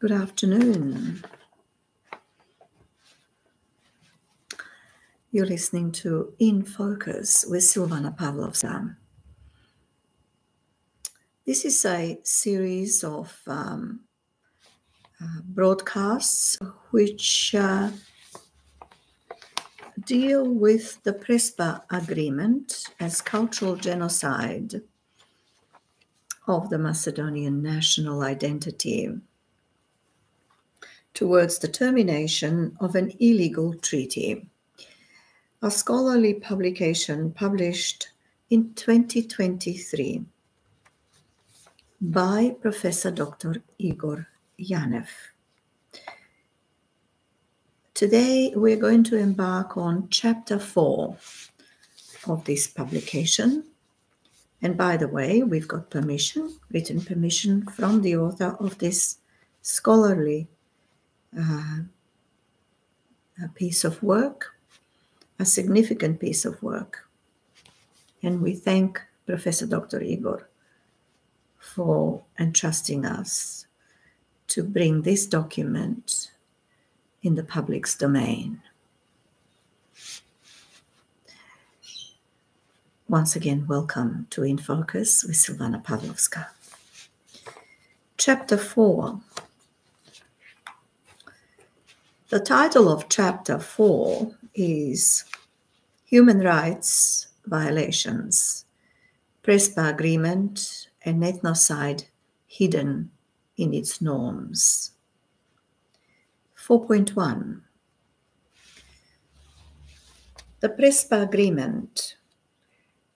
Good afternoon. You're listening to In Focus with Silvana Pavlovska. This is a series of broadcasts which deal with the PRESPA agreement as cultural genocide of the Macedonian national identity towards the termination of an illegal treaty. A scholarly publication published in 2023 by Professor Dr. Igor Yanev. Today we're going to embark on chapter 4 of this publication. And by the way, we've got permission, written permission from the author of this scholarly piece of work, a significant piece of work. And we thank Professor Dr. Igor for entrusting us to bring this document in the public's domain. Once again, welcome to In Focus with Silvana Pavlovska. Chapter 4. The title of Chapter 4 is Human Rights Violations, PRESPA Agreement and Ethnocide Hidden in its Norms. 4.1. The PRESPA Agreement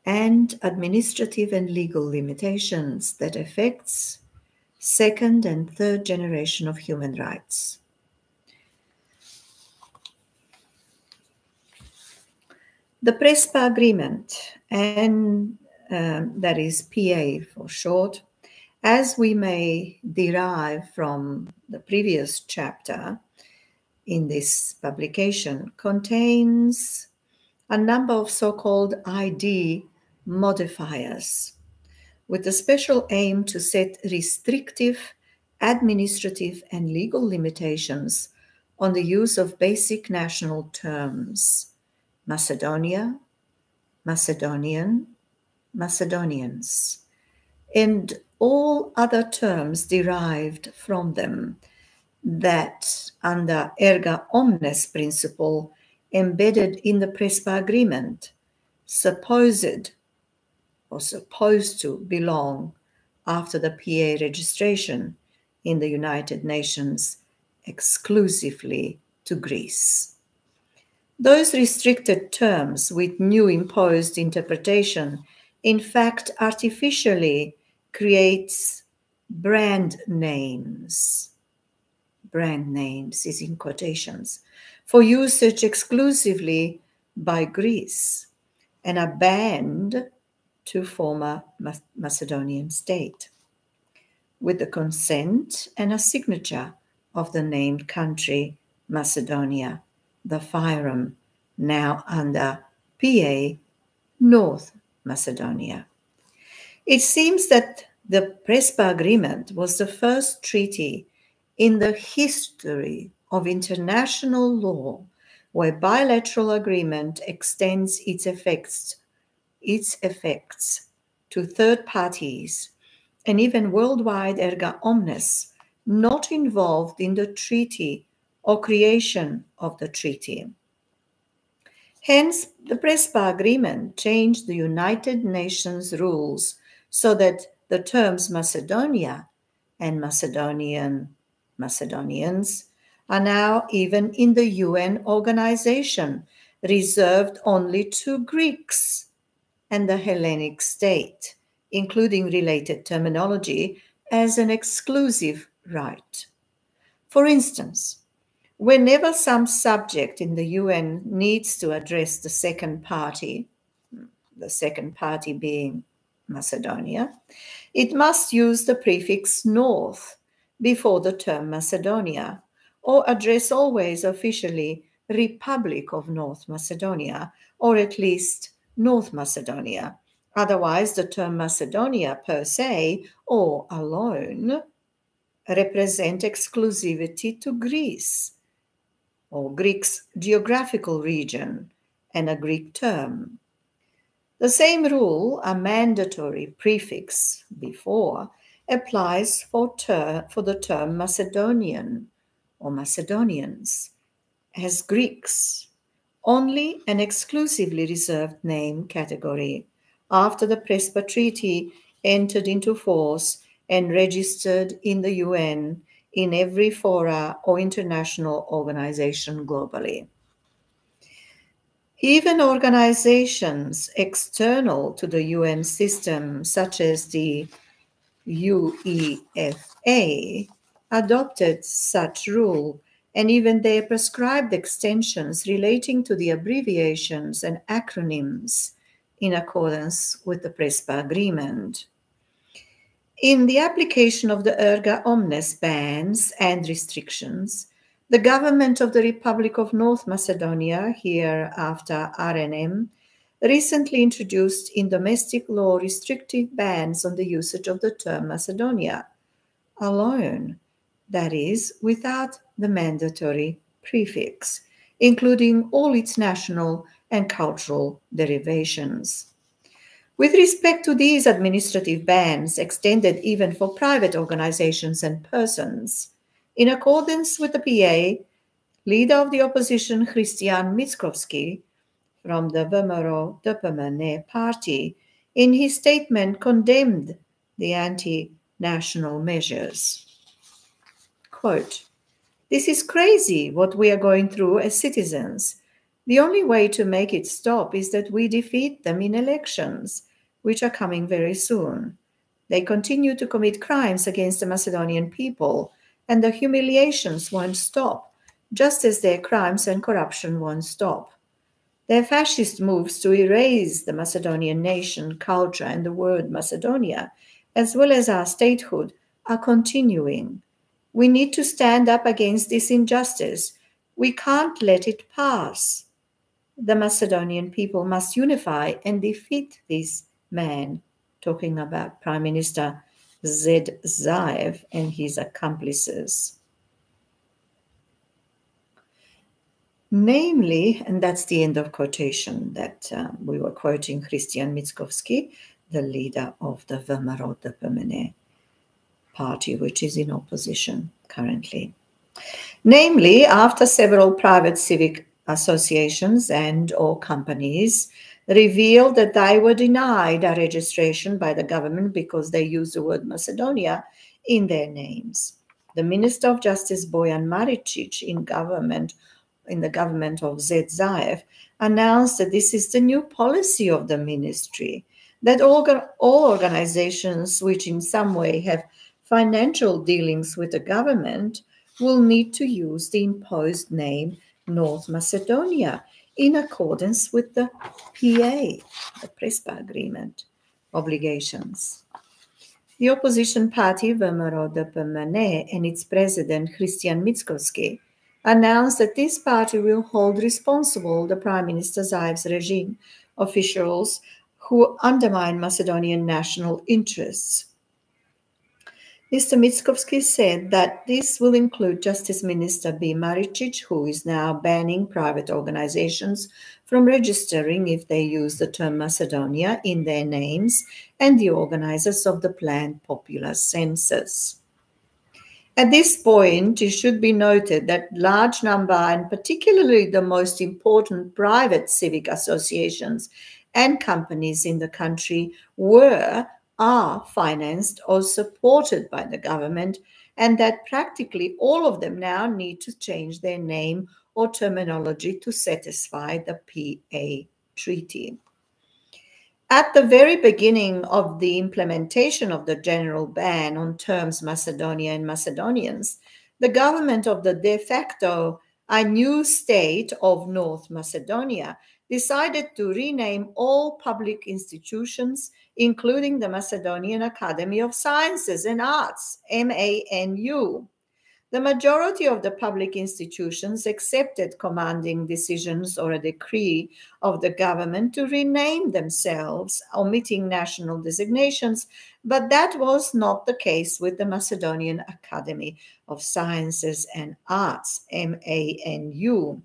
and administrative and legal limitations that affects second and third generation of human rights. The PRESPA Agreement, and that is PA for short, as we may derive from the previous chapter in this publication, contains a number of so-called ID modifiers with the special aim to set restrictive administrative and legal limitations on the use of basic national terms: Macedonia, Macedonian, Macedonians, and all other terms derived from them that, under erga omnes principle embedded in the PRESPA Agreement, supposed to belong after the PA registration in the United Nations exclusively to Greece. Those restricted terms with new imposed interpretation, in fact, artificially creates brand names is in quotations, for usage exclusively by Greece and are banned to former Macedonian state, with the consent and a signature of the named country, Macedonia, the FYROM, now under PA, North Macedonia. It seems that the PRESPA Agreement was the first treaty in the history of international law where bilateral agreement extends its effects to third parties and even worldwide erga omnes not involved in the treaty or creation of the treaty. Hence, the PRESPA Agreement changed the United Nations rules so that the terms Macedonia and Macedonians are now even in the UN organization, reserved only to Greeks and the Hellenic state, including related terminology, as an exclusive right. For instance, whenever some subject in the UN needs to address the second party being Macedonia, it must use the prefix North before the term Macedonia, or address always officially Republic of North Macedonia, or at least North Macedonia. Otherwise, the term Macedonia per se or alone represent exclusivity to Greece, or Greek's geographical region, and a Greek term. The same rule, a mandatory prefix before, applies for the term Macedonian or Macedonians as Greeks, only an exclusively reserved name category after the PRESPA Treaty entered into force and registered in the UN in every fora or international organization globally. Even organizations external to the UN system, such as the UEFA, adopted such rule, and even they prescribed extensions relating to the abbreviations and acronyms in accordance with the PRESPA agreement. In the application of the erga omnes bans and restrictions, the government of the Republic of North Macedonia, hereafter RNM, recently introduced in domestic law restrictive bans on the usage of the term Macedonia alone, that is, without the mandatory prefix, including all its national and cultural derivations. With respect to these administrative bans extended even for private organizations and persons, in accordance with the PA, leader of the opposition Christian Mickovski from the VMRO-DPMNE party, in his statement condemned the anti-national measures. Quote, "This is crazy what we are going through as citizens. The only way to make it stop is that we defeat them in elections, which are coming very soon. They continue to commit crimes against the Macedonian people, and the humiliations won't stop, just as their crimes and corruption won't stop. Their fascist moves to erase the Macedonian nation, culture, and the word Macedonia, as well as our statehood, are continuing. We need to stand up against this injustice. We can't let it pass. The Macedonian people must unify and defeat this man," talking about Prime Minister Zed Zaev and his accomplices. Namely, and that's the end of quotation that we were quoting Christian Mickovski, the leader of the VMRO-DPMNE party, which is in opposition currently. Namely, after several private civic associations and or companies revealed that they were denied a registration by the government because they used the word Macedonia in their names. The Minister of Justice Bojan Maricic in the government of Zed Zaev announced that this is the new policy of the ministry, that all organizations which in some way have financial dealings with the government will need to use the imposed name North Macedonia in accordance with the PA, the PRESPA agreement, obligations. The opposition party, VMRO-DPMNE, and its president, Christian Mickovski, announced that this party will hold responsible the Prime Minister Zaev's regime officials who undermine Macedonian national interests. Mr. Mickovski said that this will include Justice Minister B. Maricic, who is now banning private organizations from registering if they use the term Macedonia in their names, and the organizers of the planned popular census. At this point, it should be noted that large number, and particularly the most important private civic associations and companies in the country are financed or supported by the government, and that practically all of them now need to change their name or terminology to satisfy the PA treaty. At the very beginning of the implementation of the general ban on terms Macedonia and Macedonians, the government of the de facto a new state of North Macedonia decided to rename all public institutions, including the Macedonian Academy of Sciences and Arts, MANU, The majority of the public institutions accepted commanding decisions or a decree of the government to rename themselves, omitting national designations, but that was not the case with the Macedonian Academy of Sciences and Arts, MANU.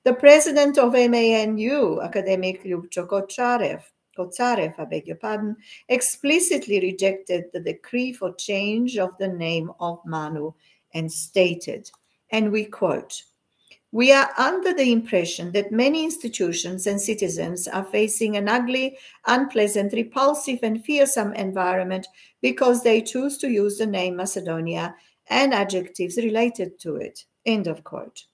The president of MANU, academic Ljubcho Kotsarev, I beg your pardon, explicitly rejected the decree for change of the name of Manu and stated, and we quote, "We are under the impression that many institutions and citizens are facing an ugly, unpleasant, repulsive, and fearsome environment because they choose to use the name Macedonia and adjectives related to it." End of quote.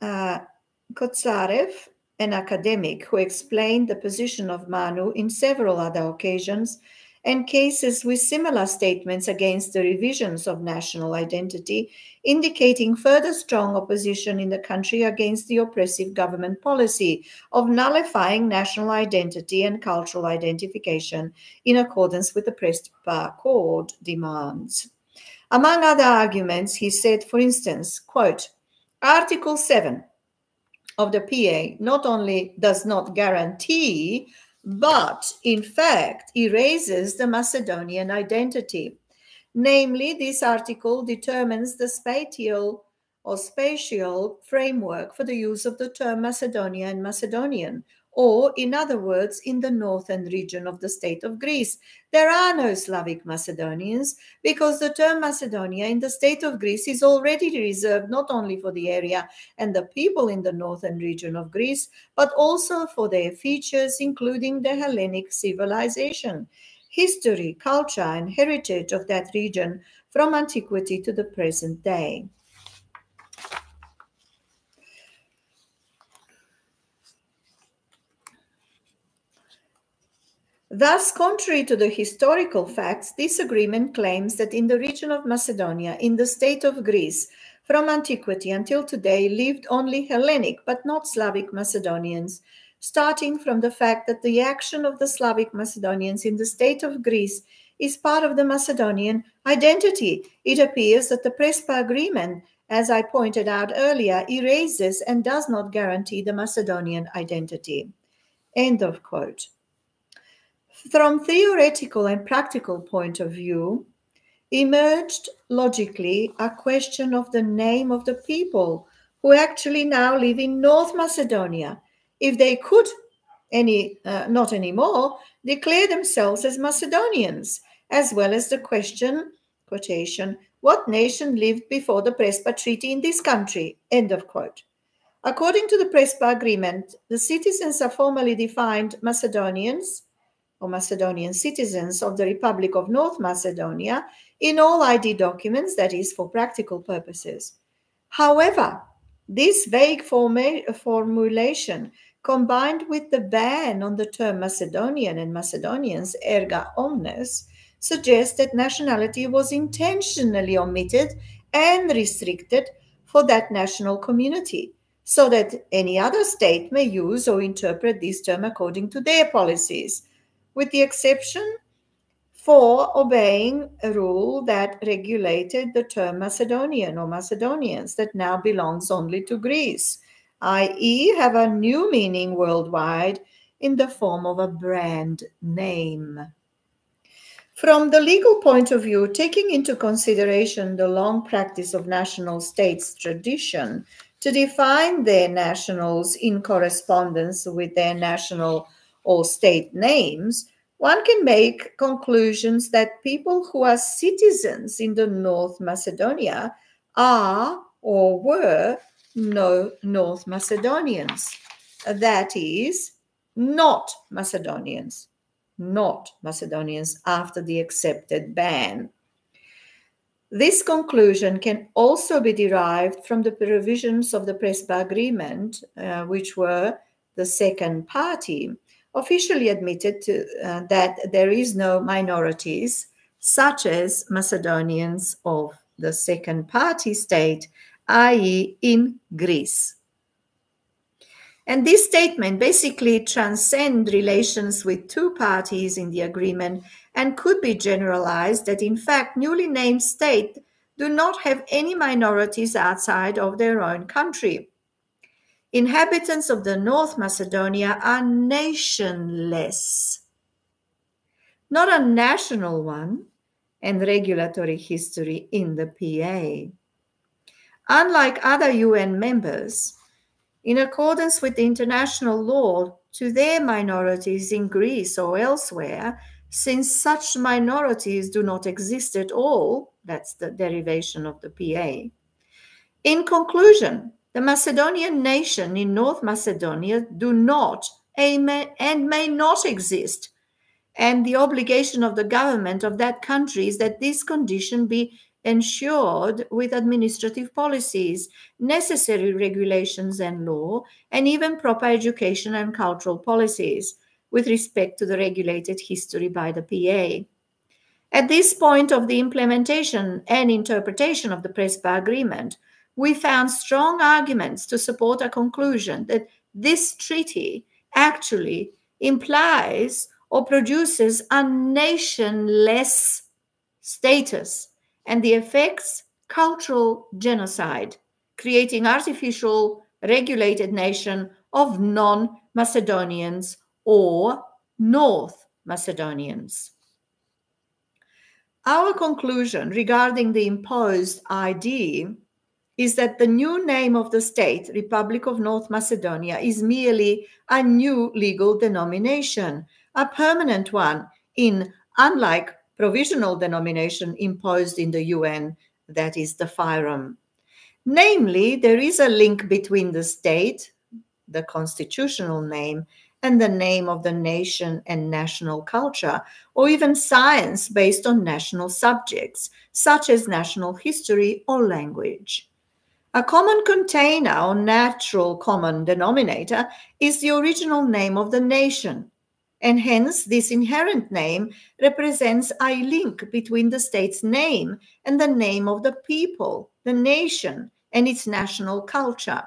Kotsarev, an academic who explained the position of Manu in several other occasions and cases with similar statements against the revisions of national identity, indicating further strong opposition in the country against the oppressive government policy of nullifying national identity and cultural identification in accordance with the PRESPA Code demands. Among other arguments, he said, for instance, quote, Article 7 of the PA not only does not guarantee, but in fact erases the Macedonian identity. Namely, this article determines the spatial framework for the use of the term Macedonia and Macedonian, or in other words, in the northern region of the state of Greece. There are no Slavic Macedonians because the term Macedonia in the state of Greece is already reserved not only for the area and the people in the northern region of Greece, but also for their features, including the Hellenic civilization, history, culture, and heritage of that region from antiquity to the present day. Thus, contrary to the historical facts, this agreement claims that in the region of Macedonia, in the state of Greece, from antiquity until today lived only Hellenic but not Slavic Macedonians, starting from the fact that the action of the Slavic Macedonians in the state of Greece is part of the Macedonian identity. It appears that the PRESPA agreement, as I pointed out earlier, erases and does not guarantee the Macedonian identity. End of quote. From theoretical and practical point of view, emerged logically a question of the name of the people who actually now live in North Macedonia, if they could not anymore declare themselves as Macedonians, as well as the question, quotation, what nation lived before the PRESPA Treaty in this country, end of quote. According to the PRESPA agreement, the citizens are formally defined Macedonians or Macedonian citizens of the Republic of North Macedonia in all ID documents, that is, for practical purposes. However, this vague formulation, combined with the ban on the term Macedonian and Macedonians erga omnes, suggests that nationality was intentionally omitted and restricted for that national community, so that any other state may use or interpret this term according to their policies, with the exception for obeying a rule that regulated the term Macedonian or Macedonians that now belongs only to Greece, i.e. have a new meaning worldwide in the form of a brand name. From the legal point of view, taking into consideration the long practice of national states' tradition to define their nationals in correspondence with their national or state names, one can make conclusions that people who are citizens in the North Macedonia are or were no North Macedonians. That is, not Macedonians after the accepted ban. This conclusion can also be derived from the provisions of the PRESPA agreement, which were the second party, officially admitted that there is no minorities, such as Macedonians of the second party state, i.e. in Greece. And this statement basically transcends relations with two parties in the agreement and could be generalized that in fact newly named states do not have any minorities outside of their own country. Inhabitants of the North Macedonia are nationless, not a national one, and regulatory history in the PA. Unlike other UN members, in accordance with international law, to their minorities in Greece or elsewhere, since such minorities do not exist at all, that's the derivation of the PA. In conclusion, the Macedonian nation in North Macedonia do not and may not exist, and the obligation of the government of that country is that this condition be ensured with administrative policies, necessary regulations and law, and even proper education and cultural policies with respect to the regulated history by the PA. At this point of the implementation and interpretation of the PRESPA agreement, we found strong arguments to support a conclusion that this treaty actually implies or produces a nationless status and the effects cultural genocide, creating artificial regulated nation of non-Macedonians or North Macedonians. Our conclusion regarding the imposed ID is that the new name of the state, Republic of North Macedonia, is merely a new legal denomination, a permanent one, unlike provisional denomination imposed in the UN, that is the FYROM. Namely, there is a link between the state, the constitutional name, and the name of the nation and national culture, or even science based on national subjects, such as national history or language. A common container or natural common denominator is the original name of the nation, and hence this inherent name represents a link between the state's name and the name of the people, the nation, and its national culture.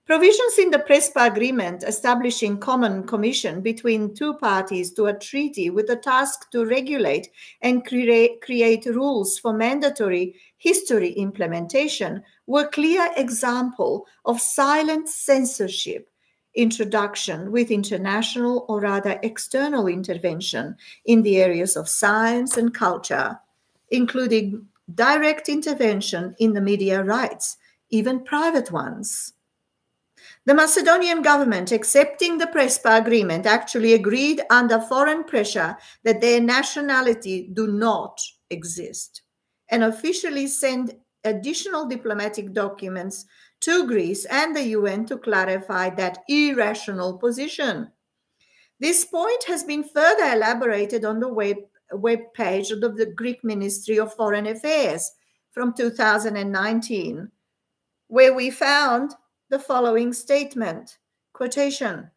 Provisions in the PRESPA agreement establishing common commission between two parties to a treaty with the task to regulate and create rules for mandatory history implementation were clear example of silent censorship introduction with international or rather external intervention in the areas of science and culture, including direct intervention in the media rights, even private ones. The Macedonian government, accepting the PRESPA agreement, actually agreed under foreign pressure that their nationality do not exist, and officially sent additional diplomatic documents to Greece and the UN to clarify that irrational position. This point has been further elaborated on the web page of the Greek Ministry of Foreign Affairs from 2019, where we found the following statement, quotation,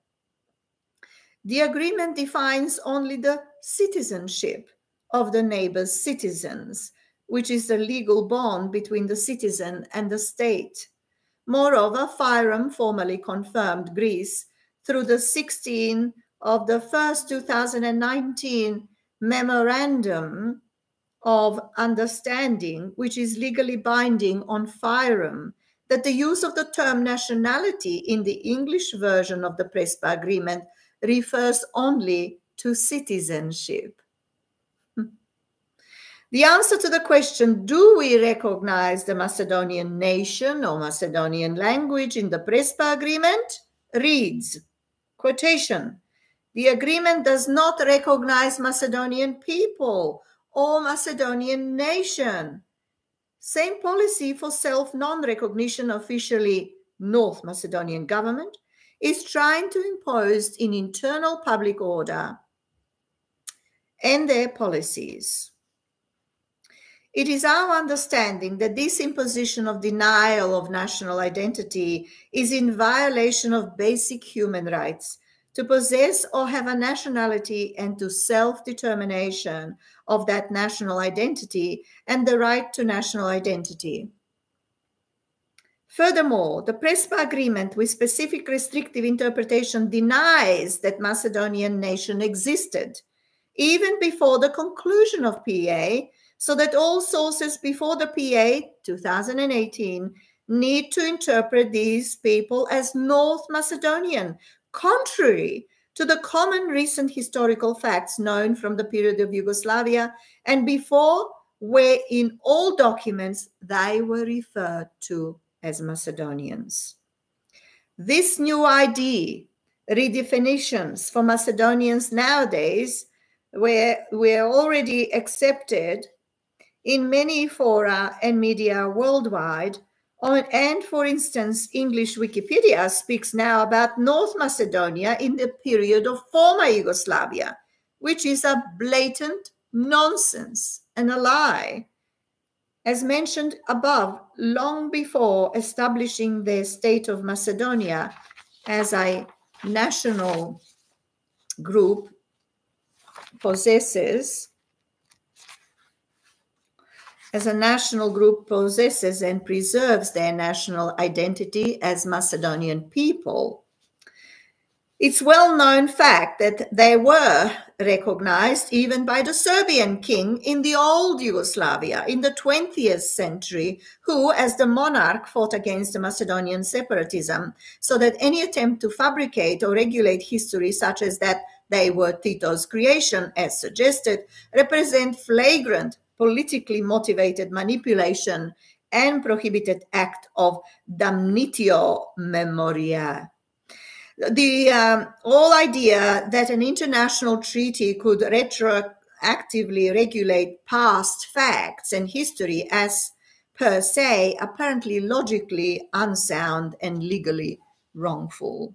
"The agreement defines only the citizenship of the neighbor's citizens, which is the legal bond between the citizen and the state. Moreover, FYROM formally confirmed Greece through the 16 of the 1st 2019 Memorandum of Understanding, which is legally binding on FYROM, that the use of the term nationality in the English version of the PRESPA agreement refers only to citizenship." The answer to the question, do we recognize the Macedonian nation or Macedonian language in the PRESPA agreement, reads, quotation, "The agreement does not recognize Macedonian people or Macedonian nation. Same policy for self-non-recognition officially North Macedonian government is trying to impose in internal public order and their policies. It is our understanding that this imposition of denial of national identity is in violation of basic human rights to possess or have a nationality and to self-determination of that national identity and the right to national identity. Furthermore, the PRESPA agreement with specific restrictive interpretation denies that Macedonian nation existed even before the conclusion of PA so that all sources before the PA 2018 need to interpret these people as North Macedonian, contrary to the common recent historical facts known from the period of Yugoslavia and before, where in all documents they were referred to as Macedonians. This new ID, redefinitions for Macedonians nowadays, were already accepted in many fora and media worldwide. And for instance, English Wikipedia speaks now about North Macedonia in the period of former Yugoslavia, which is a blatant nonsense and a lie. As mentioned above, long before establishing the state of Macedonia as a national group possesses, and preserves their national identity as Macedonian people. It's well-known fact that they were recognized even by the Serbian king in the old Yugoslavia in the 20th century, who, as the monarch, fought against the Macedonian separatism, so that any attempt to fabricate or regulate history such as that they were Tito's creation, as suggested, represent flagrant politically motivated manipulation and prohibited act of damnatio memoriae. The whole idea that an international treaty could retroactively regulate past facts and history as per se, apparently logically unsound and legally wrongful.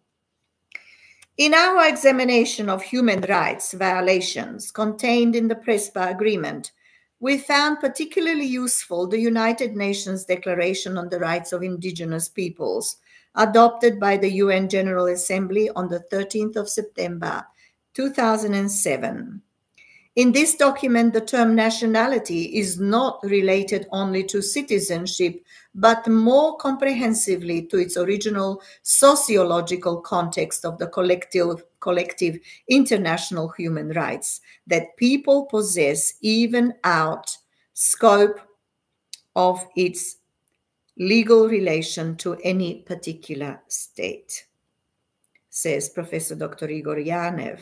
In our examination of human rights violations contained in the PRESPA agreement, we found particularly useful the United Nations Declaration on the Rights of Indigenous Peoples, adopted by the UN General Assembly on the 13th of September 2007. In this document, the term nationality is not related only to citizenship, but more comprehensively to its original sociological context of the collective international human rights that people possess even out scope of its legal relation to any particular state, says Professor Dr. Igor Yanev.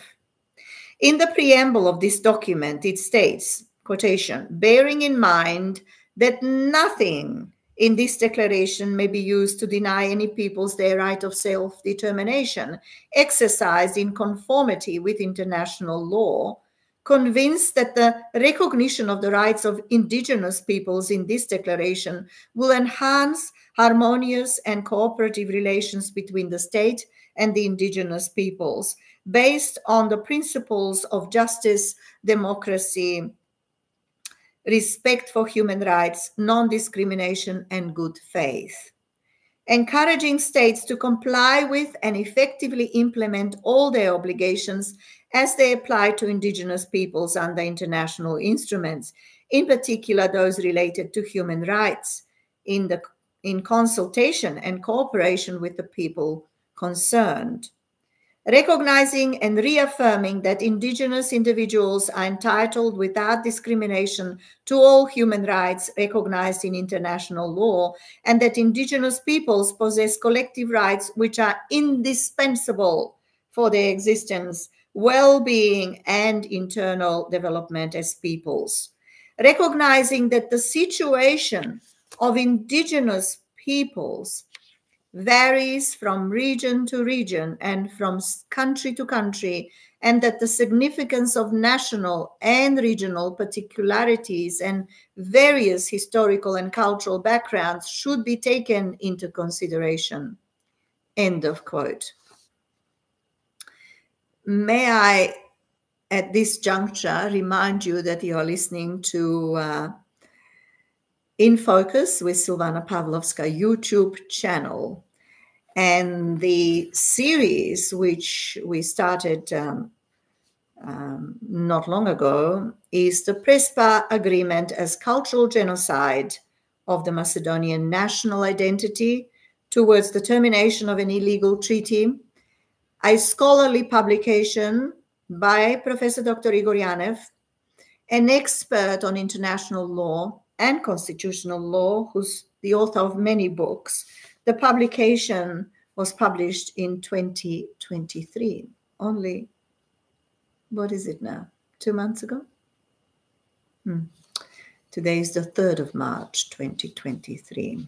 In the preamble of this document, it states, quotation, bearing in mind that nothing in this declaration may be used to deny any peoples their right of self-determination, exercised in conformity with international law, convinced that the recognition of the rights of indigenous peoples in this declaration will enhance harmonious and cooperative relations between the state and the indigenous peoples, based on the principles of justice, democracy, respect for human rights, non-discrimination, and good faith. Encouraging states to comply with and effectively implement all their obligations as they apply to indigenous peoples under international instruments, in particular those related to human rights, in consultation and cooperation with the people concerned. Recognizing and reaffirming that indigenous individuals are entitled without discrimination to all human rights recognized in international law, and that indigenous peoples possess collective rights which are indispensable for their existence, well-being, and internal development as peoples. Recognizing that the situation of indigenous peoples varies from region to region and from country to country, and that the significance of national and regional particularities and various historical and cultural backgrounds should be taken into consideration. End of quote. May I, at this juncture, remind you that you are listening to In Focus with Silvana Pavlovska YouTube channel. And the series which we started not long ago is the PRESPA Agreement as Cultural Genocide of the Macedonian National Identity towards the Termination of an Illegal Treaty, a scholarly publication by Professor Dr. Igor Yanev, an expert on international law and constitutional law, who's the author of many books. The publication was published in 2023, only, what is it now, 2 months ago? Today is the 3rd of March, 2023.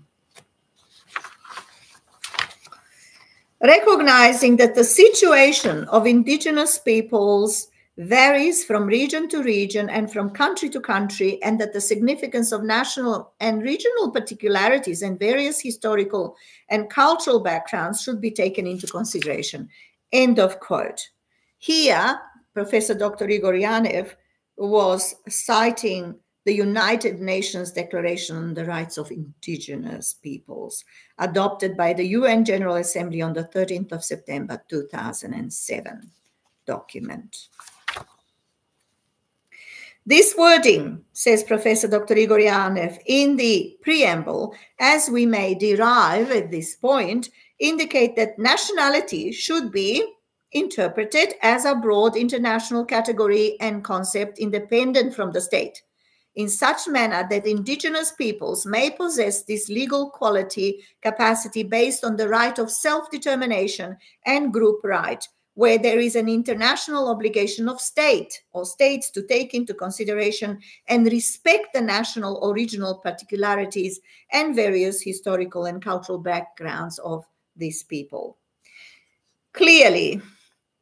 Recognizing that the situation of indigenous peoples varies from region to region and from country to country, and that the significance of national and regional particularities and various historical and cultural backgrounds should be taken into consideration. End of quote. Here, Professor Dr. Igor Yanev was citing the United Nations Declaration on the Rights of Indigenous Peoples, adopted by the UN General Assembly on the 13th of September 2007 document. This wording, says Professor Dr. Igor Yanev, in the preamble, as we may derive at this point, indicate that nationality should be interpreted as a broad international category and concept independent from the state, in such manner that indigenous peoples may possess this legal quality capacity based on the right of self-determination and group right, where there is an international obligation of state or states to take into consideration and respect the national or regional particularities and various historical and cultural backgrounds of these people. Clearly,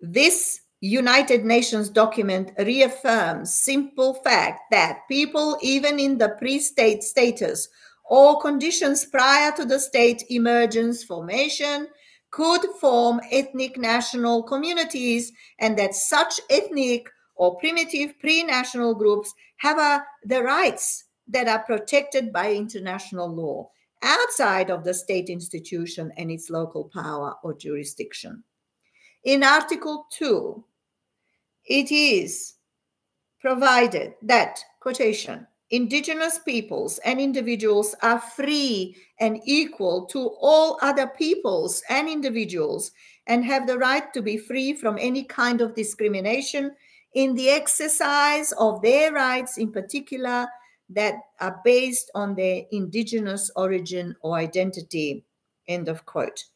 this United Nations document reaffirms simple fact that people, even in the pre-state status or conditions prior to the state emergence formation, could form ethnic national communities, and that such ethnic or primitive pre-national groups have the rights that are protected by international law outside of the state institution and its local power or jurisdiction. In Article 2, it is provided that, quotation, indigenous peoples and individuals are free and equal to all other peoples and individuals and have the right to be free from any kind of discrimination in the exercise of their rights, in particular, that are based on their indigenous origin or identity, end of quote.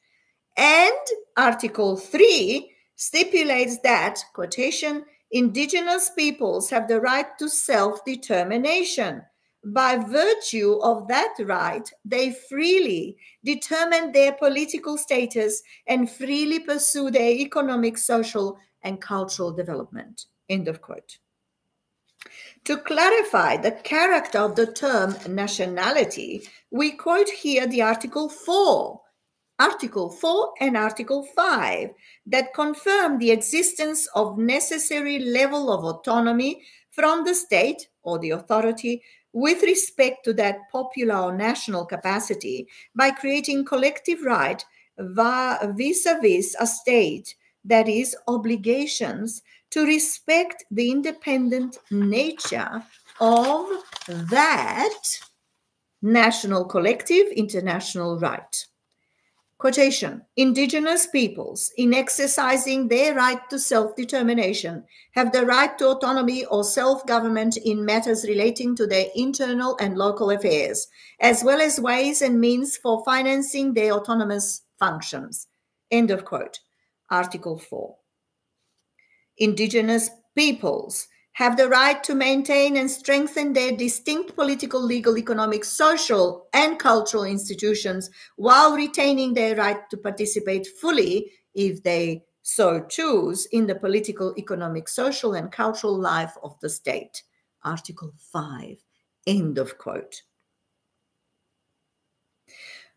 And Article 3 stipulates that, quotation, indigenous peoples have the right to self-determination. By virtue of that right, they freely determine their political status and freely pursue their economic, social, and cultural development. End of quote. To clarify the character of the term nationality, we quote here the Article 4 and Article 5 that confirm the existence of necessary level of autonomy from the state or the authority with respect to that popular or national capacity by creating collective right vis-a-vis a state that is obligations to respect the independent nature of that national collective international right. Quotation, indigenous peoples, in exercising their right to self-determination, have the right to autonomy or self-government in matters relating to their internal and local affairs, as well as ways and means for financing their autonomous functions. End of quote. Article 4. Indigenous peoples have the right to maintain and strengthen their distinct political, legal, economic, social, and cultural institutions while retaining their right to participate fully, if they so choose, in the political, economic, social, and cultural life of the state. Article 5, end of quote.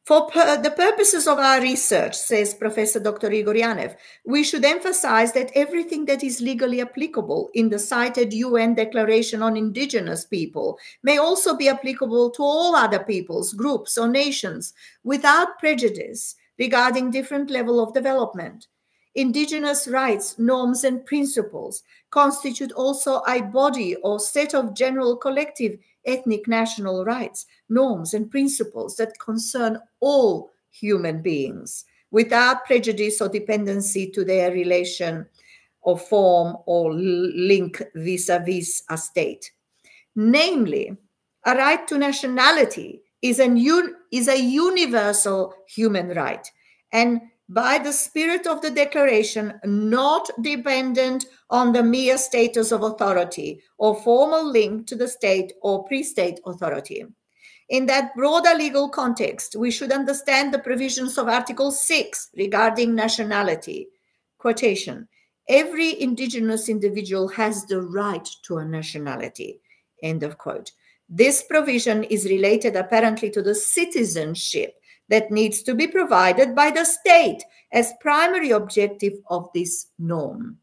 For the purposes of our research, says Professor Dr. Igor Yanev, we should emphasize that everything that is legally applicable in the cited UN Declaration on Indigenous People may also be applicable to all other peoples, groups, or nations without prejudice regarding different level of development. Indigenous rights, norms, and principles constitute also a body or set of general collective ethnic national rights, norms, and principles that concern all human beings without prejudice or dependency to their relation or form or link vis-a-vis a state. Namely, a right to nationality is a universal human right, and by the spirit of the declaration, not dependent on the mere status of authority or formal link to the state or pre-state authority. In that broader legal context, we should understand the provisions of Article 6 regarding nationality. Quotation, every indigenous individual has the right to a nationality, end of quote. This provision is related apparently to the citizenship that needs to be provided by the state as primary objective of this norm.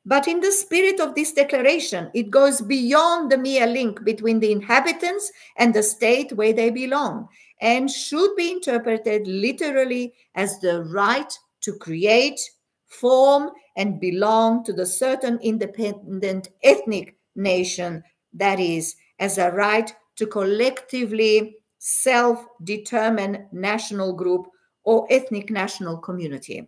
But in the spirit of this declaration, it goes beyond the mere link between the inhabitants and the state where they belong, and should be interpreted literally as the right to create, form, and belong to the certain independent ethnic nation, that is, as a right to collectively self-determine national group or ethnic national community.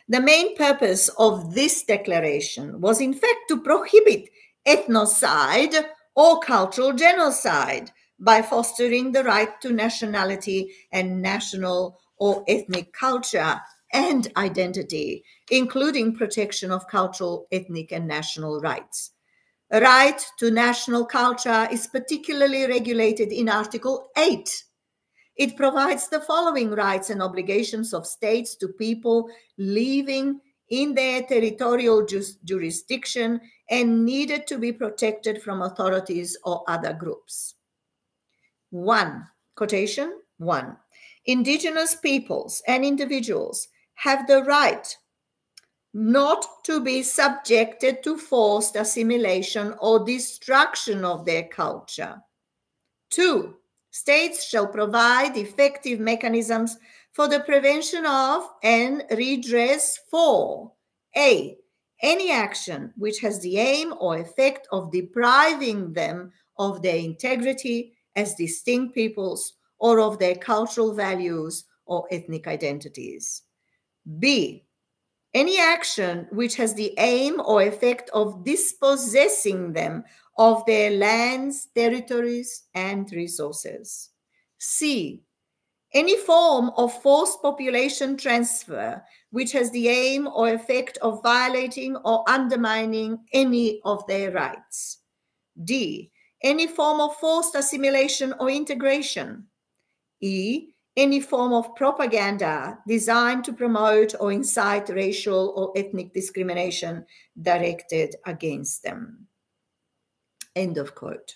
The main purpose of this declaration was, in fact, to prohibit ethnocide or cultural genocide by fostering the right to nationality and national or ethnic culture and identity, including protection of cultural, ethnic, and national rights. A right to national culture is particularly regulated in Article 8. It provides the following rights and obligations of states to people living in their territorial jurisdiction and needed to be protected from authorities or other groups. 1. Quotation 1. Indigenous peoples and individuals have the right not to be subjected to forced assimilation or destruction of their culture. 2. States shall provide effective mechanisms for the prevention of and redress for A. Any action which has the aim or effect of depriving them of their integrity as distinct peoples or of their cultural values or ethnic identities. B. Any action which has the aim or effect of dispossessing them of their lands, territories, and resources. C. Any form of forced population transfer which has the aim or effect of violating or undermining any of their rights. D. Any form of forced assimilation or integration. E. Any form of propaganda designed to promote or incite racial or ethnic discrimination directed against them. End of quote.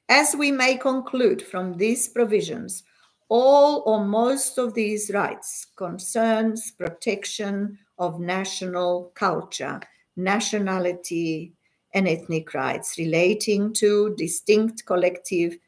As we may conclude from these provisions, all or most of these rights concerns protection of national culture, nationality, and ethnic rights relating to distinct collective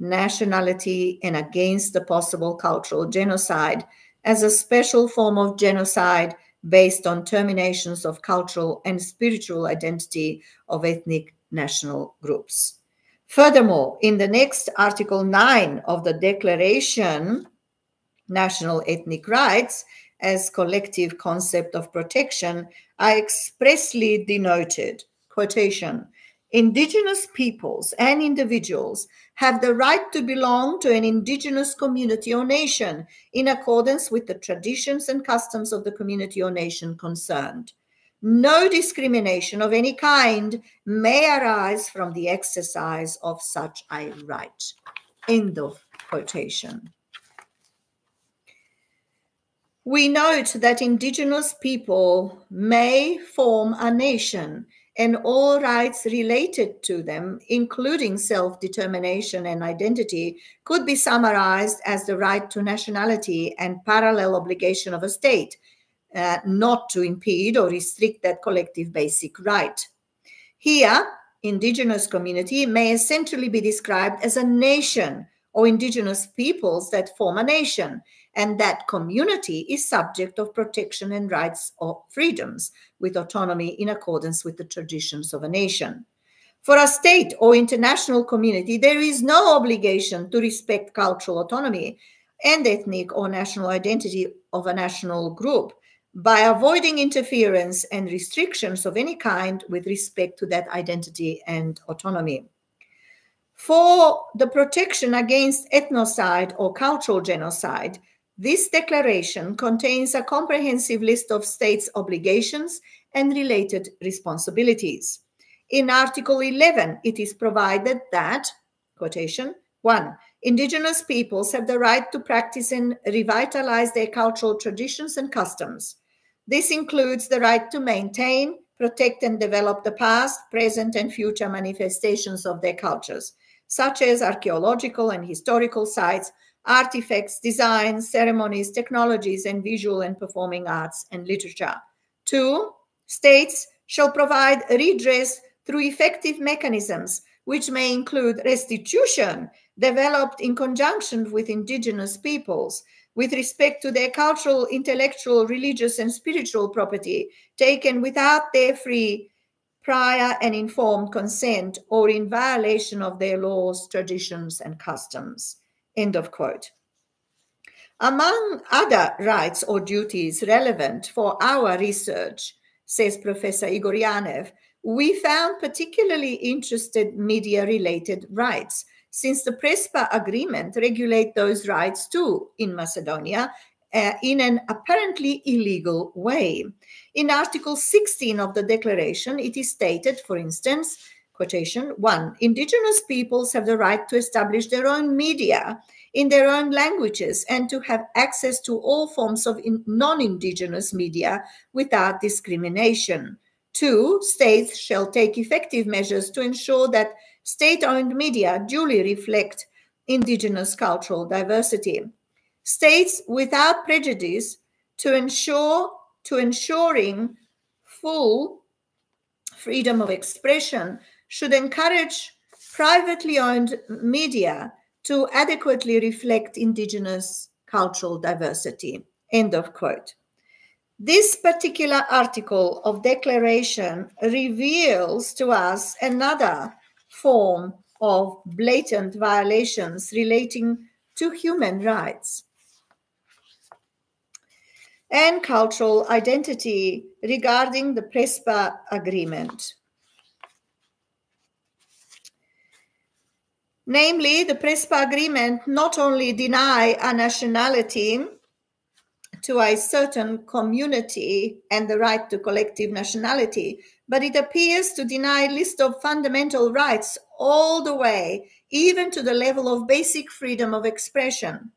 nationality and against the possible cultural genocide as a special form of genocide based on terminations of cultural and spiritual identity of ethnic national groups. Furthermore, in the next Article 9 of the Declaration, National Ethnic Rights as collective concept of protection, I expressly denoted, quotation, indigenous peoples and individuals have the right to belong to an indigenous community or nation in accordance with the traditions and customs of the community or nation concerned. No discrimination of any kind may arise from the exercise of such a right. End of quotation. We note that indigenous people may form a nation, and all rights related to them, including self-determination and identity, could be summarized as the right to nationality and parallel obligation of a state, not to impede or restrict that collective basic right. Here, indigenous community may essentially be described as a nation or indigenous peoples that form a nation, and that community is subject of protection and rights or freedoms with autonomy in accordance with the traditions of a nation. For a state or international community, there is no obligation to respect cultural autonomy and ethnic or national identity of a national group by avoiding interference and restrictions of any kind with respect to that identity and autonomy. For the protection against ethnocide or cultural genocide, this declaration contains a comprehensive list of states' obligations and related responsibilities. In Article 11, it is provided that, quotation, 1. Indigenous peoples have the right to practice and revitalize their cultural traditions and customs. This includes the right to maintain, protect, and develop the past, present, and future manifestations of their cultures, such as archaeological and historical sites, artifacts, designs, ceremonies, technologies, and visual and performing arts and literature. 2. States shall provide redress through effective mechanisms, which may include restitution developed in conjunction with indigenous peoples with respect to their cultural, intellectual, religious, and spiritual property taken without their free, prior, and informed consent or in violation of their laws, traditions, and customs. End of quote. Among other rights or duties relevant for our research, says Professor Igoryanev, we found particularly interested media-related rights, since the PRESPA agreement regulates those rights too in Macedonia in an apparently illegal way. In Article 16 of the declaration, it is stated, for instance, quotation, 1, indigenous peoples have the right to establish their own media in their own languages and to have access to all forms of non-indigenous media without discrimination. 2, states shall take effective measures to ensure that state-owned media duly reflect indigenous cultural diversity. States without prejudice to ensuring full freedom of expression should encourage privately owned media to adequately reflect indigenous cultural diversity. End of quote. This particular article of declaration reveals to us another form of blatant violations relating to human rights and cultural identity regarding the PRESPA agreement. Namely, the PRESPA agreement not only denies a nationality to a certain community and the right to collective nationality, but it appears to deny a list of fundamental rights all the way, even to the level of basic freedom of expression.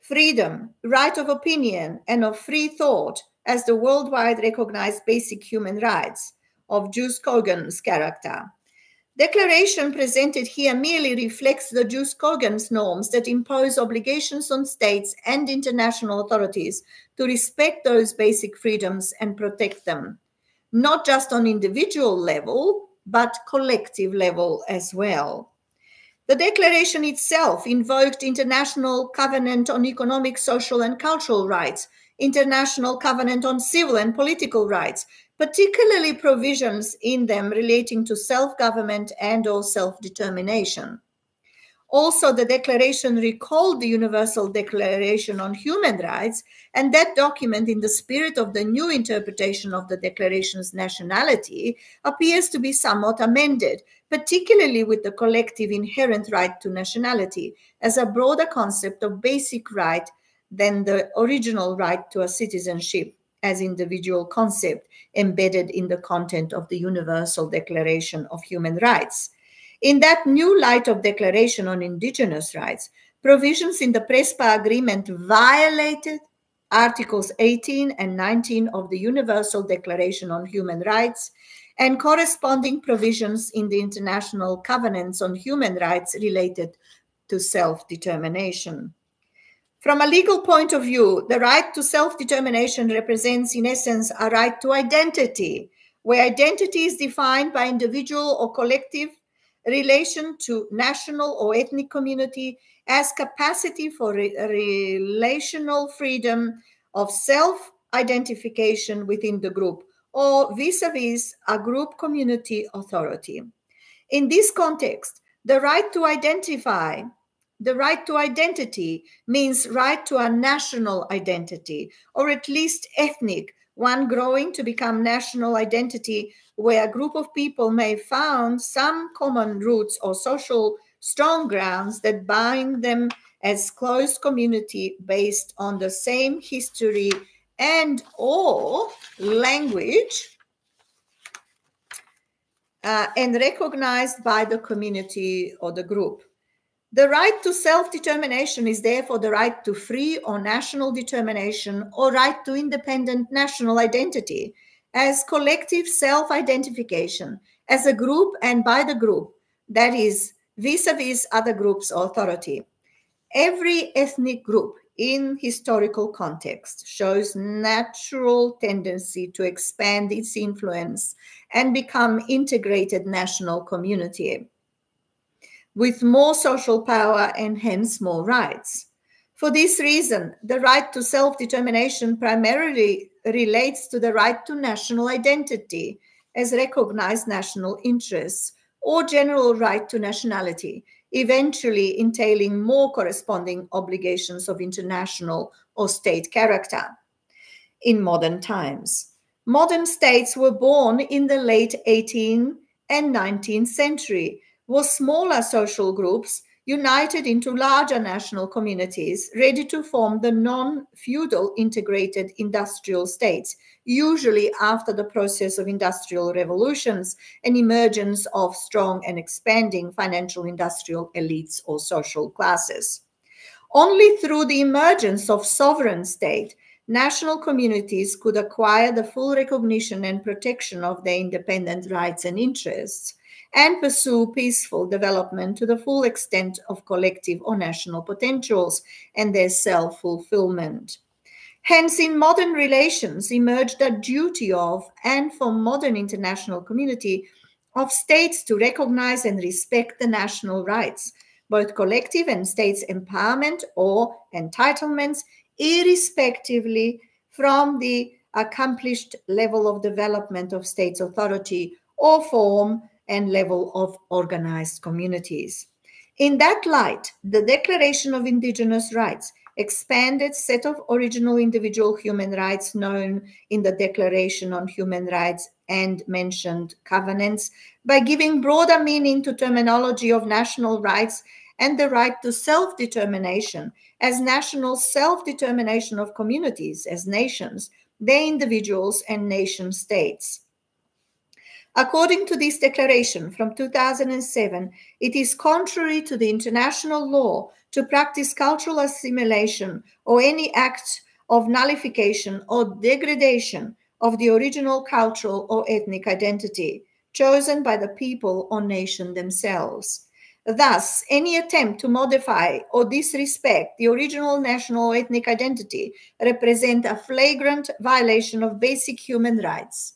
Freedom, right of opinion, and of free thought as the worldwide recognized basic human rights of jus cogens character. Declaration presented here merely reflects the jus cogens norms that impose obligations on states and international authorities to respect those basic freedoms and protect them, not just on individual level, but collective level as well. The declaration itself invoked International Covenant on Economic, Social, and Cultural Rights, International Covenant on Civil and Political Rights, particularly provisions in them relating to self-government and or self-determination. Also, the declaration recalled the Universal Declaration on Human Rights, and that document, in the spirit of the new interpretation of the declaration's nationality, appears to be somewhat amended, particularly with the collective inherent right to nationality as a broader concept of basic right than the original right to a citizenship as individual concept embedded in the content of the Universal Declaration of Human Rights. In that new light of Declaration on Indigenous Rights, provisions in the PRESPA agreement violated Articles 18 and 19 of the Universal Declaration on Human Rights and corresponding provisions in the International Covenants on Human Rights related to self-determination. From a legal point of view, the right to self-determination represents, in essence, a right to identity, where identity is defined by individual or collective relation to national or ethnic community as capacity for relational freedom of self-identification within the group or vis-a-vis a group community authority. In this context, the right to identity means right to a national identity, or at least ethnic, one growing to become national identity, where a group of people may have found some common roots or social strong grounds that bind them as close community based on the same history and or language, and recognized by the community or the group. The right to self-determination is therefore the right to free or national determination or right to independent national identity as collective self-identification as a group and by the group, that is, vis-a-vis other groups or authority. Every ethnic group in historical context shows natural tendency to expand its influence and become integrated national community with more social power and hence more rights. For this reason, the right to self-determination primarily relates to the right to national identity as recognized national interests or general right to nationality, eventually entailing more corresponding obligations of international or state character. In modern times, modern states were born in the late 18th and 19th century, were smaller social groups united into larger national communities, ready to form the non-feudal integrated industrial states, usually after the process of industrial revolutions and emergence of strong and expanding financial industrial elites or social classes. Only through the emergence of sovereign state, national communities could acquire the full recognition and protection of their independent rights and interests, and pursue peaceful development to the full extent of collective or national potentials and their self-fulfillment. Hence, in modern relations emerged a duty of, and for modern international community, of states to recognize and respect the national rights, both collective and states' empowerment or entitlements, irrespectively from the accomplished level of development of states' authority or form and level of organized communities. In that light, the Declaration of Indigenous Rights, expanded set of original individual human rights known in the Declaration on Human Rights and mentioned covenants, by giving broader meaning to terminology of national rights and the right to self-determination as national self-determination of communities as nations, their individuals and nation states. According to this declaration from 2007, it is contrary to the international law to practice cultural assimilation or any act of nullification or degradation of the original cultural or ethnic identity chosen by the people or nation themselves. Thus, any attempt to modify or disrespect the original national or ethnic identity represent a flagrant violation of basic human rights.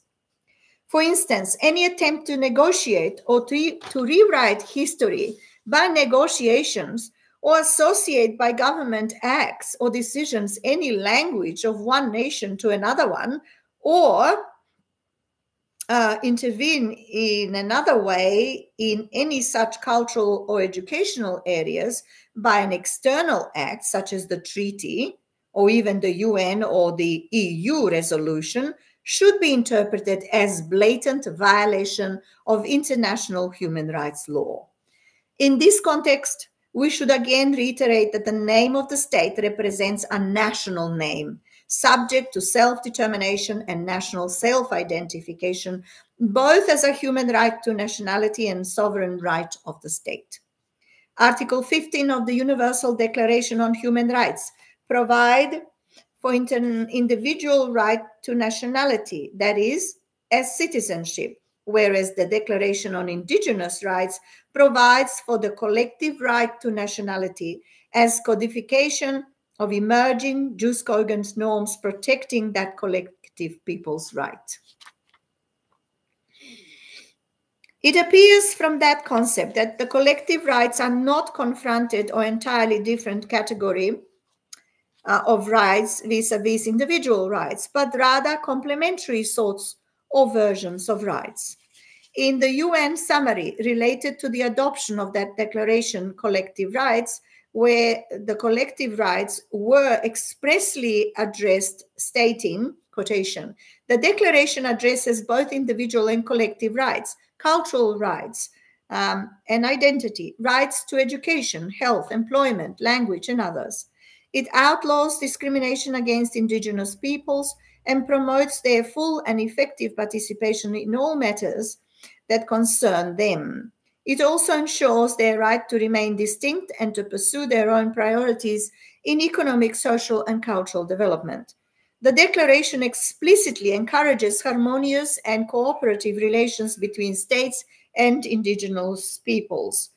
For instance, any attempt to negotiate or to rewrite history by negotiations or associate by government acts or decisions any language of one nation to another one, or intervene in another way in any such cultural or educational areas by an external act such as the treaty or even the UN or the EU resolution, should be interpreted as blatant violation of international human rights law. In this context, we should again reiterate that the name of the state represents a national name, subject to self-determination and national self-identification, both as a human right to nationality and sovereign right of the state. Article 15 of the Universal Declaration on Human Rights provide for individual right to nationality, that is, as citizenship, whereas the Declaration on Indigenous Rights provides for the collective right to nationality as codification of emerging jus cogens norms protecting that collective people's right. It appears from that concept that the collective rights are not confronted or entirely different category of rights vis-a-vis individual rights, but rather complementary sorts or versions of rights. In the UN summary related to the adoption of that declaration, collective rights, where the collective rights were expressly addressed, stating quotation. The declaration addresses both individual and collective rights, cultural rights, and identity, rights to education, health, employment, language, and others. It outlaws discrimination against indigenous peoples and promotes their full and effective participation in all matters that concern them. It also ensures their right to remain distinct and to pursue their own priorities in economic, social, and cultural development. The Declaration explicitly encourages harmonious and cooperative relations between states and indigenous peoples.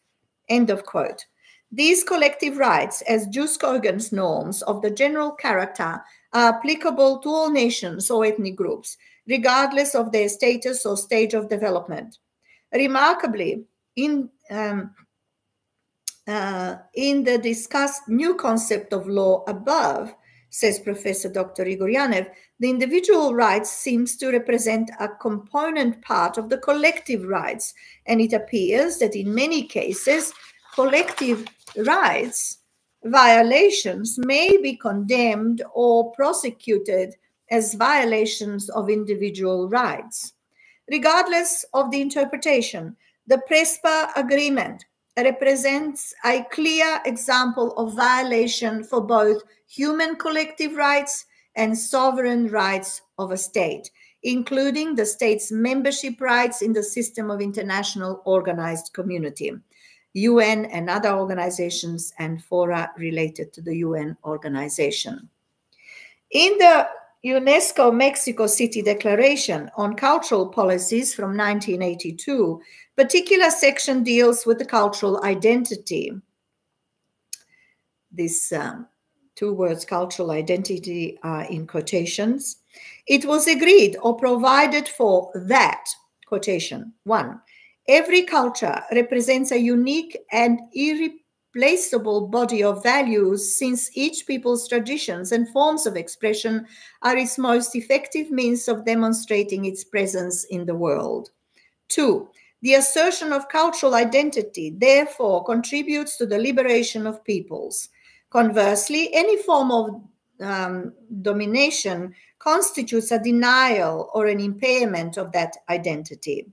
End of quote. These collective rights, as jus cogens norms of the general character, are applicable to all nations or ethnic groups, regardless of their status or stage of development. Remarkably, in the discussed new concept of law above, says Professor Dr. Igoryanev, the individual rights seems to represent a component part of the collective rights, and it appears that in many cases, collective rights violations may be condemned or prosecuted as violations of individual rights. Regardless of the interpretation, the PRESPA agreement represents a clear example of violation for both human collective rights and sovereign rights of a state, including the state's membership rights in the system of international organized community, UN and other organizations and fora related to the UN organization. In the UNESCO Mexico City Declaration on Cultural Policies from 1982, particular section deals with the cultural identity. These two words, cultural identity, are in quotations. It was agreed or provided for that, quotation, 1, every culture represents a unique and irreplaceable body of values, since each people's traditions and forms of expression are its most effective means of demonstrating its presence in the world. 2, the assertion of cultural identity therefore contributes to the liberation of peoples. Conversely, any form of domination constitutes a denial or an impairment of that identity.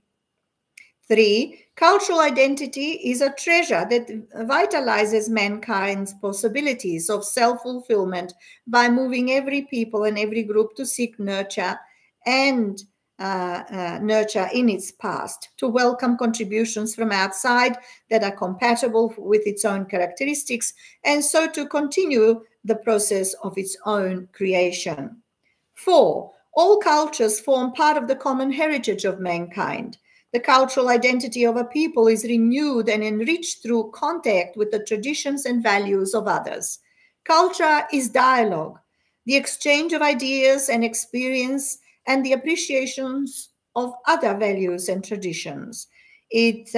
3, cultural identity is a treasure that vitalizes mankind's possibilities of self-fulfillment by moving every people and every group to seek nurture and nurture in its past, to welcome contributions from outside that are compatible with its own characteristics, and so to continue the process of its own creation. 4, all cultures form part of the common heritage of mankind. The cultural identity of a people is renewed and enriched through contact with the traditions and values of others. Culture is dialogue, the exchange of ideas and experience, and the appreciations of other values and traditions. It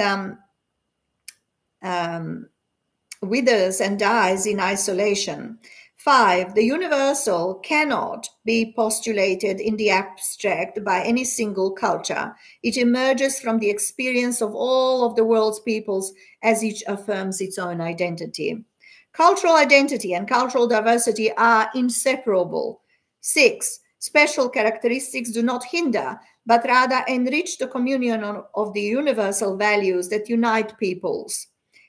withers and dies in isolation. 5, the universal cannot be postulated in the abstract by any single culture. It emerges from the experience of all of the world's peoples as each affirms its own identity. Cultural identity and cultural diversity are inseparable. 6, special characteristics do not hinder, but rather enrich the communion of the universal values that unite peoples.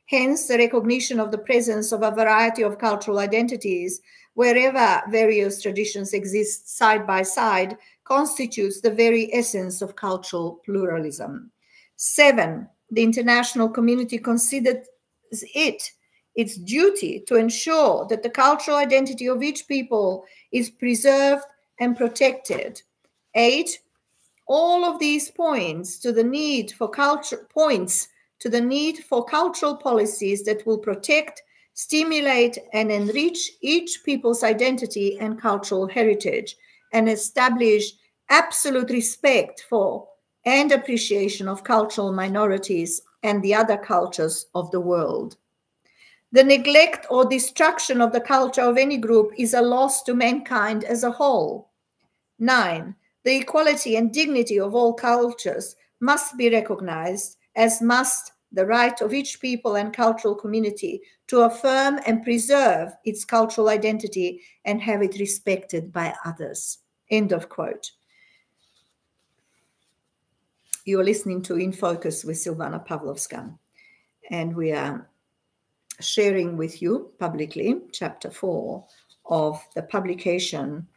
Hence, the recognition of the presence of a variety of cultural identities, wherever various traditions exist side by side, constitutes the very essence of cultural pluralism. 7, the international community considers its duty to ensure that the cultural identity of each people is preserved and protected. 8, all of these points to the need for cultural policies that will protect, stimulate, and enrich each people's identity and cultural heritage, and establish absolute respect for and appreciation of cultural minorities and the other cultures of the world. The neglect or destruction of the culture of any group is a loss to mankind as a whole. 9, the equality and dignity of all cultures must be recognized, as must the right of each people and cultural community to affirm and preserve its cultural identity and have it respected by others. End of quote. You are listening to In Focus with Silvana Pavlovska, and we are sharing with you publicly Chapter 4 of the publication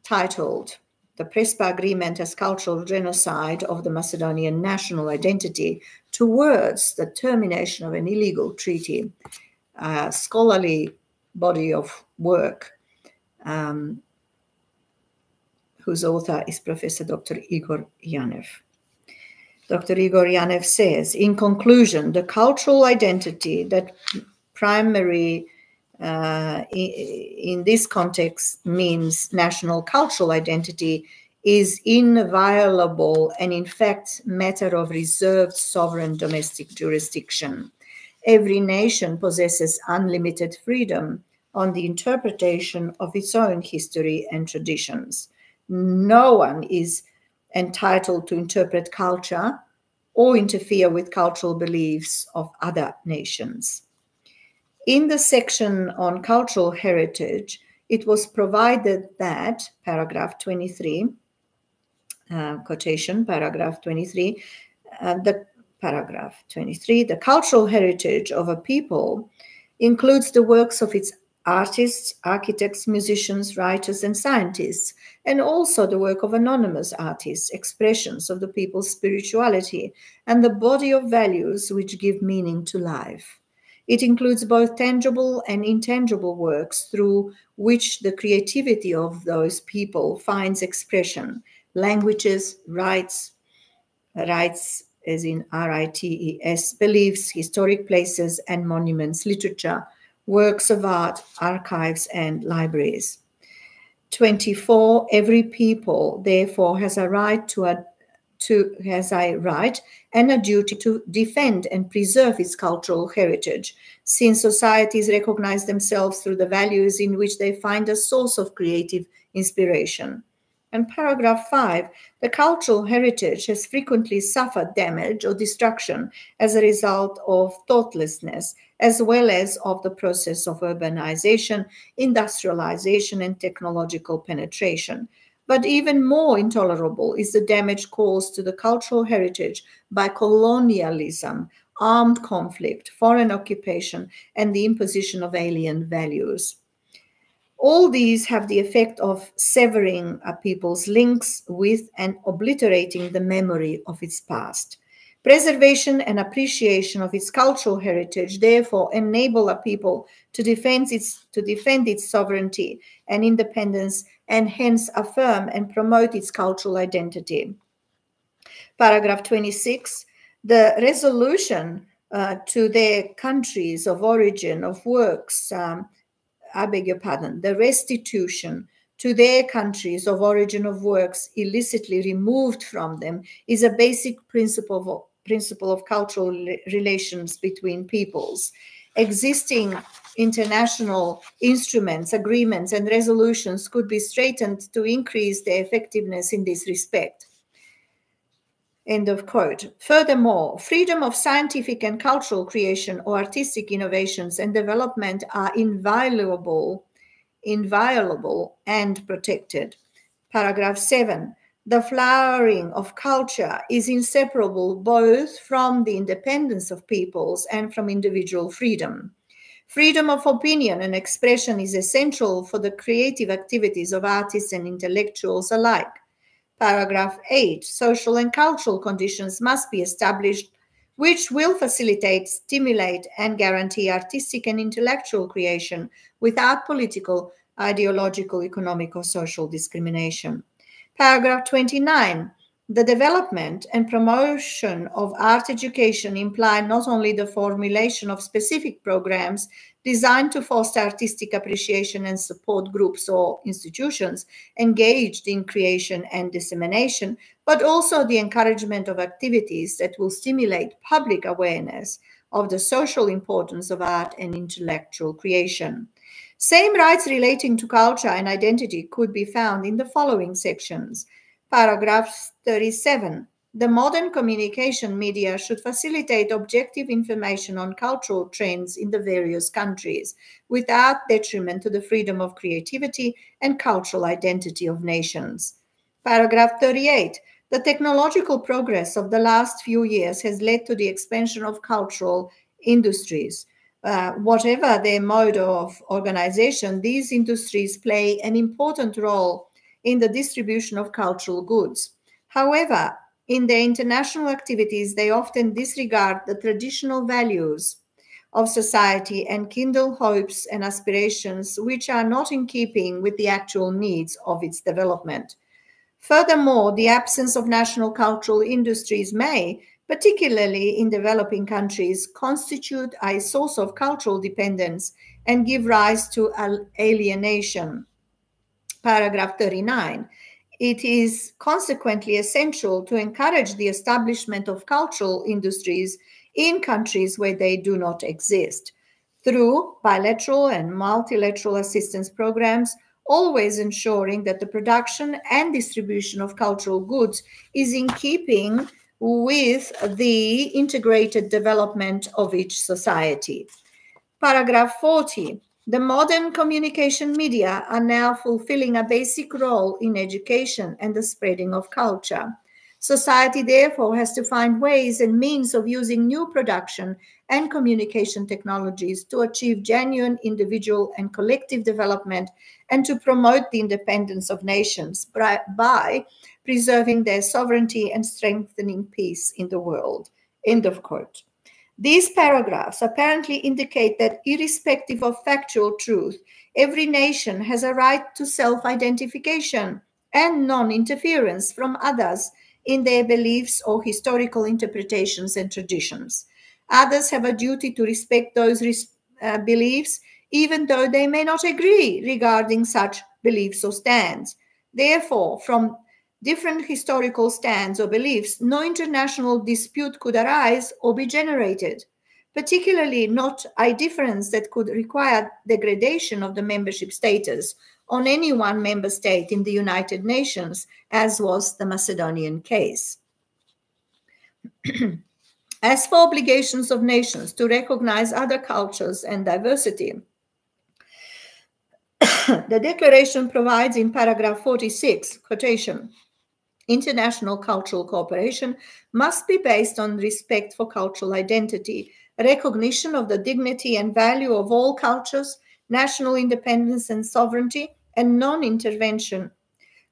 titled "The PRESPA Agreement as Cultural Genocide of the Macedonian National Identity Towards the Termination of an Illegal Treaty," a scholarly body of work whose author is Professor Dr. Igor Yanev. Dr. Igor Yanev says, in conclusion, the cultural identity that primary in this context means national cultural identity is inviolable and in fact matter of reserved sovereign domestic jurisdiction. Every nation possesses unlimited freedom on the interpretation of its own history and traditions. No one is entitled to interpret culture or interfere with cultural beliefs of other nations. In the section on cultural heritage, it was provided that, paragraph 23, quotation, paragraph 23, the cultural heritage of a people includes the works of its artists, architects, musicians, writers, and scientists, and also the work of anonymous artists, expressions of the people's spirituality, and the body of values which give meaning to life. It includes both tangible and intangible works through which the creativity of those people finds expression, languages, rites as in R-I-T-E-S, beliefs, historic places and monuments, literature, works of art, archives, and libraries. 24. Every people, therefore, has a right and a duty to defend and preserve its cultural heritage, since societies recognize themselves through the values in which they find a source of creative inspiration. And paragraph 5, the cultural heritage has frequently suffered damage or destruction as a result of thoughtlessness, as well as of the process of urbanization, industrialization, and technological penetration. But even more intolerable is the damage caused to the cultural heritage by colonialism, armed conflict, foreign occupation, and the imposition of alien values. All these have the effect of severing a people's links with and obliterating the memory of its past. Preservation and appreciation of its cultural heritage therefore enable a people to defend its sovereignty and independence, and hence affirm and promote its cultural identity. Paragraph 26, the resolution to their countries of origin of works, the restitution to their countries of origin of works illicitly removed from them is a basic principle of cultural relations between peoples. Existing international instruments, agreements, and resolutions could be straightened to increase their effectiveness in this respect. End of quote. Furthermore, freedom of scientific and cultural creation or artistic innovations and development are inviolable and protected. Paragraph 7. The flowering of culture is inseparable both from the independence of peoples and from individual freedom. Freedom of opinion and expression is essential for the creative activities of artists and intellectuals alike. Paragraph 8. Social and cultural conditions must be established which will facilitate, stimulate, and guarantee artistic and intellectual creation without political, ideological, economic, or social discrimination. Paragraph 29. The development and promotion of art education imply not only the formulation of specific programs designed to foster artistic appreciation and support groups or institutions engaged in creation and dissemination, but also the encouragement of activities that will stimulate public awareness of the social importance of art and intellectual creation. Same rights relating to culture and identity could be found in the following sections. Paragraph 37. The modern communication media should facilitate objective information on cultural trends in the various countries without detriment to the freedom of creativity and cultural identity of nations. Paragraph 38. The technological progress of the last few years has led to the expansion of cultural industries. Whatever their mode of organization, these industries play an important role in the distribution of cultural goods. However, in their international activities, they often disregard the traditional values of society and kindle hopes and aspirations which are not in keeping with the actual needs of its development. Furthermore, the absence of national cultural industries may, particularly in developing countries, constitute a source of cultural dependence and give rise to alienation. Paragraph 39. It is consequently essential to encourage the establishment of cultural industries in countries where they do not exist, through bilateral and multilateral assistance programs, always ensuring that the production and distribution of cultural goods is in keeping with the integrated development of each society. Paragraph 40. The modern communication media are now fulfilling a basic role in education and the spreading of culture. Society, therefore, has to find ways and means of using new production and communication technologies to achieve genuine individual and collective development and to promote the independence of nations by preserving their sovereignty and strengthening peace in the world. End of quote. These paragraphs apparently indicate that irrespective of factual truth, every nation has a right to self-identification and non-interference from others in their beliefs or historical interpretations and traditions. Others have a duty to respect those beliefs, even though they may not agree regarding such beliefs or stands. Therefore, from different historical stands or beliefs, no international dispute could arise or be generated, particularly not a difference that could require degradation of the membership status on any one member state in the United Nations, as was the Macedonian case. As for obligations of nations to recognize other cultures and diversity, the declaration provides in paragraph 46, quotation, international cultural cooperation must be based on respect for cultural identity, recognition of the dignity and value of all cultures, national independence and sovereignty, and non-intervention.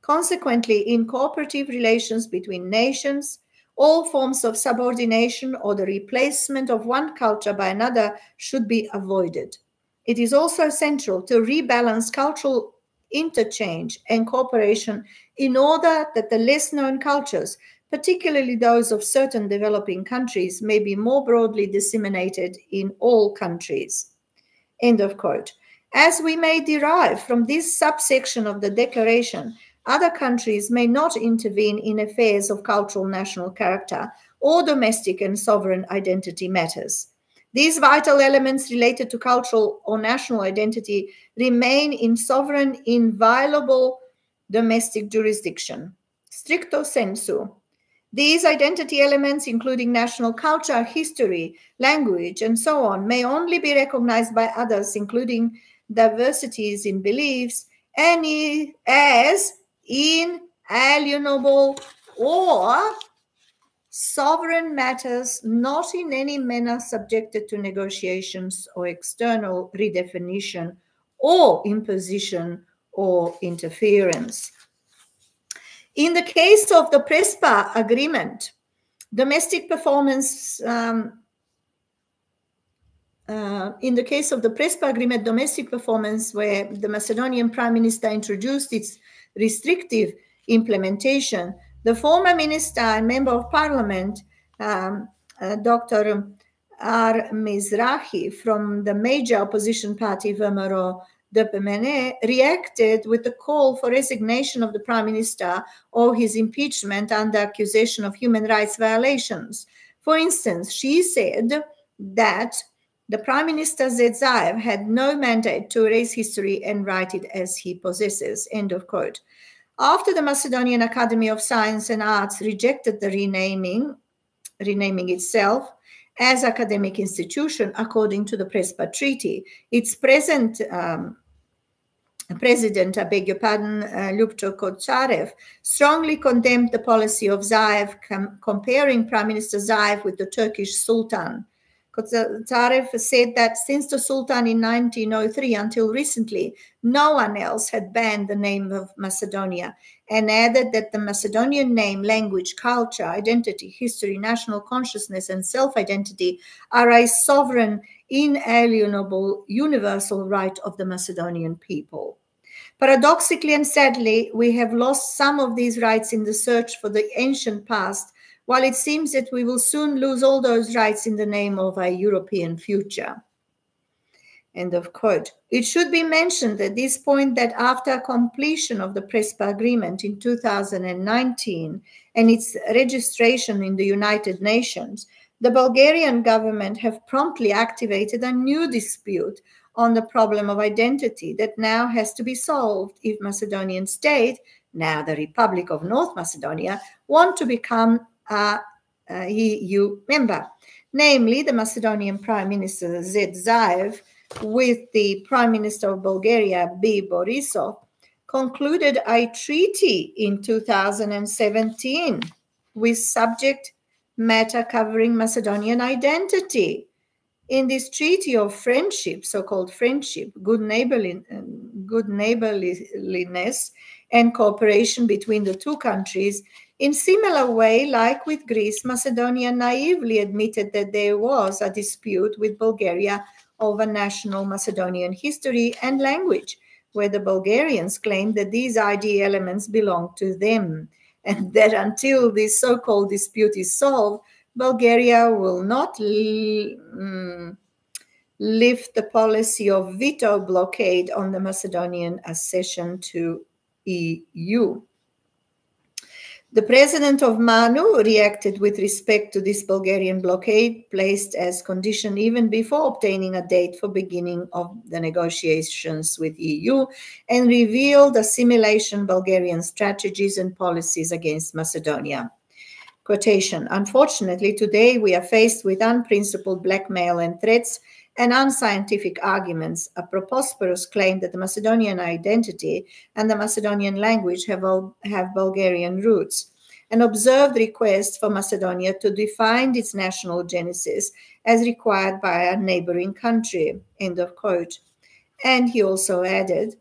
Consequently, in cooperative relations between nations, all forms of subordination or the replacement of one culture by another should be avoided. It is also central to rebalance cultural interchange and cooperation in order that the less known cultures, particularly those of certain developing countries, may be more broadly disseminated in all countries. End of quote. As we may derive from this subsection of the declaration, other countries may not intervene in affairs of cultural national character or domestic and sovereign identity matters. These vital elements related to cultural or national identity remain in sovereign, inviolable domestic jurisdiction. Stricto sensu. These identity elements, including national culture, history, language, and so on, may only be recognized by others, including diversities in beliefs, and as inalienable or sovereign matters not in any manner subjected to negotiations or external redefinition or imposition or interference. In the case of the PRESPA agreement, domestic performance, domestic performance, where the Macedonian Prime Minister introduced its restrictive implementation, the former minister and member of parliament, Dr. R. Mizrahi from the major opposition party, VMRO DPMNE, reacted with a call for resignation of the prime minister or his impeachment under accusation of human rights violations. For instance, she said that the Prime Minister Zaev had no mandate to erase history and write it as he possesses, end of quote. After the Macedonian Academy of Science and Arts rejected the renaming itself as academic institution according to the PRESPA Treaty, its present President, I beg your pardon, Ljupčo Kočarev, strongly condemned the policy of Zaev, comparing Prime Minister Zaev with the Turkish Sultan. Kočarev said that since the Sultan in 1903 until recently, no one else had banned the name of Macedonia, and added that the Macedonian name, language, culture, identity, history, national consciousness, and self-identity are a sovereign, inalienable, universal right of the Macedonian people. Paradoxically and sadly, we have lost some of these rights in the search for the ancient past, while it seems that we will soon lose all those rights in the name of a European future. End of quote. It should be mentioned at this point that after completion of the PRESPA agreement in 2019 and its registration in the United Nations, the Bulgarian government have promptly activated a new dispute on the problem of identity that now has to be solved if Macedonian state, now the Republic of North Macedonia, want to become a EU member. Namely, the Macedonian Prime Minister Zed Zaev with the Prime Minister of Bulgaria, B. Borisov, concluded a treaty in 2017 with subject matter covering Macedonian identity. In this treaty of friendship, so-called friendship, good neighborliness and cooperation between the two countries, in similar way, like with Greece, Macedonia naively admitted that there was a dispute with Bulgaria over national Macedonian history and language, where the Bulgarians claimed that these ID elements belong to them, and that until this so-called dispute is solved, Bulgaria will not lift the policy of veto blockade on the Macedonian accession to EU. The president of MANU reacted with respect to this Bulgarian blockade, placed as condition even before obtaining a date for beginning of the negotiations with EU, and revealed assimilation Bulgarian strategies and policies against Macedonia. Quotation, unfortunately, today we are faced with unprincipled blackmail and threats and unscientific arguments, a preposterous claim that the Macedonian identity and the Macedonian language have Bulgarian roots, an observed request for Macedonia to define its national genesis as required by a neighboring country, end of quote. And he also added,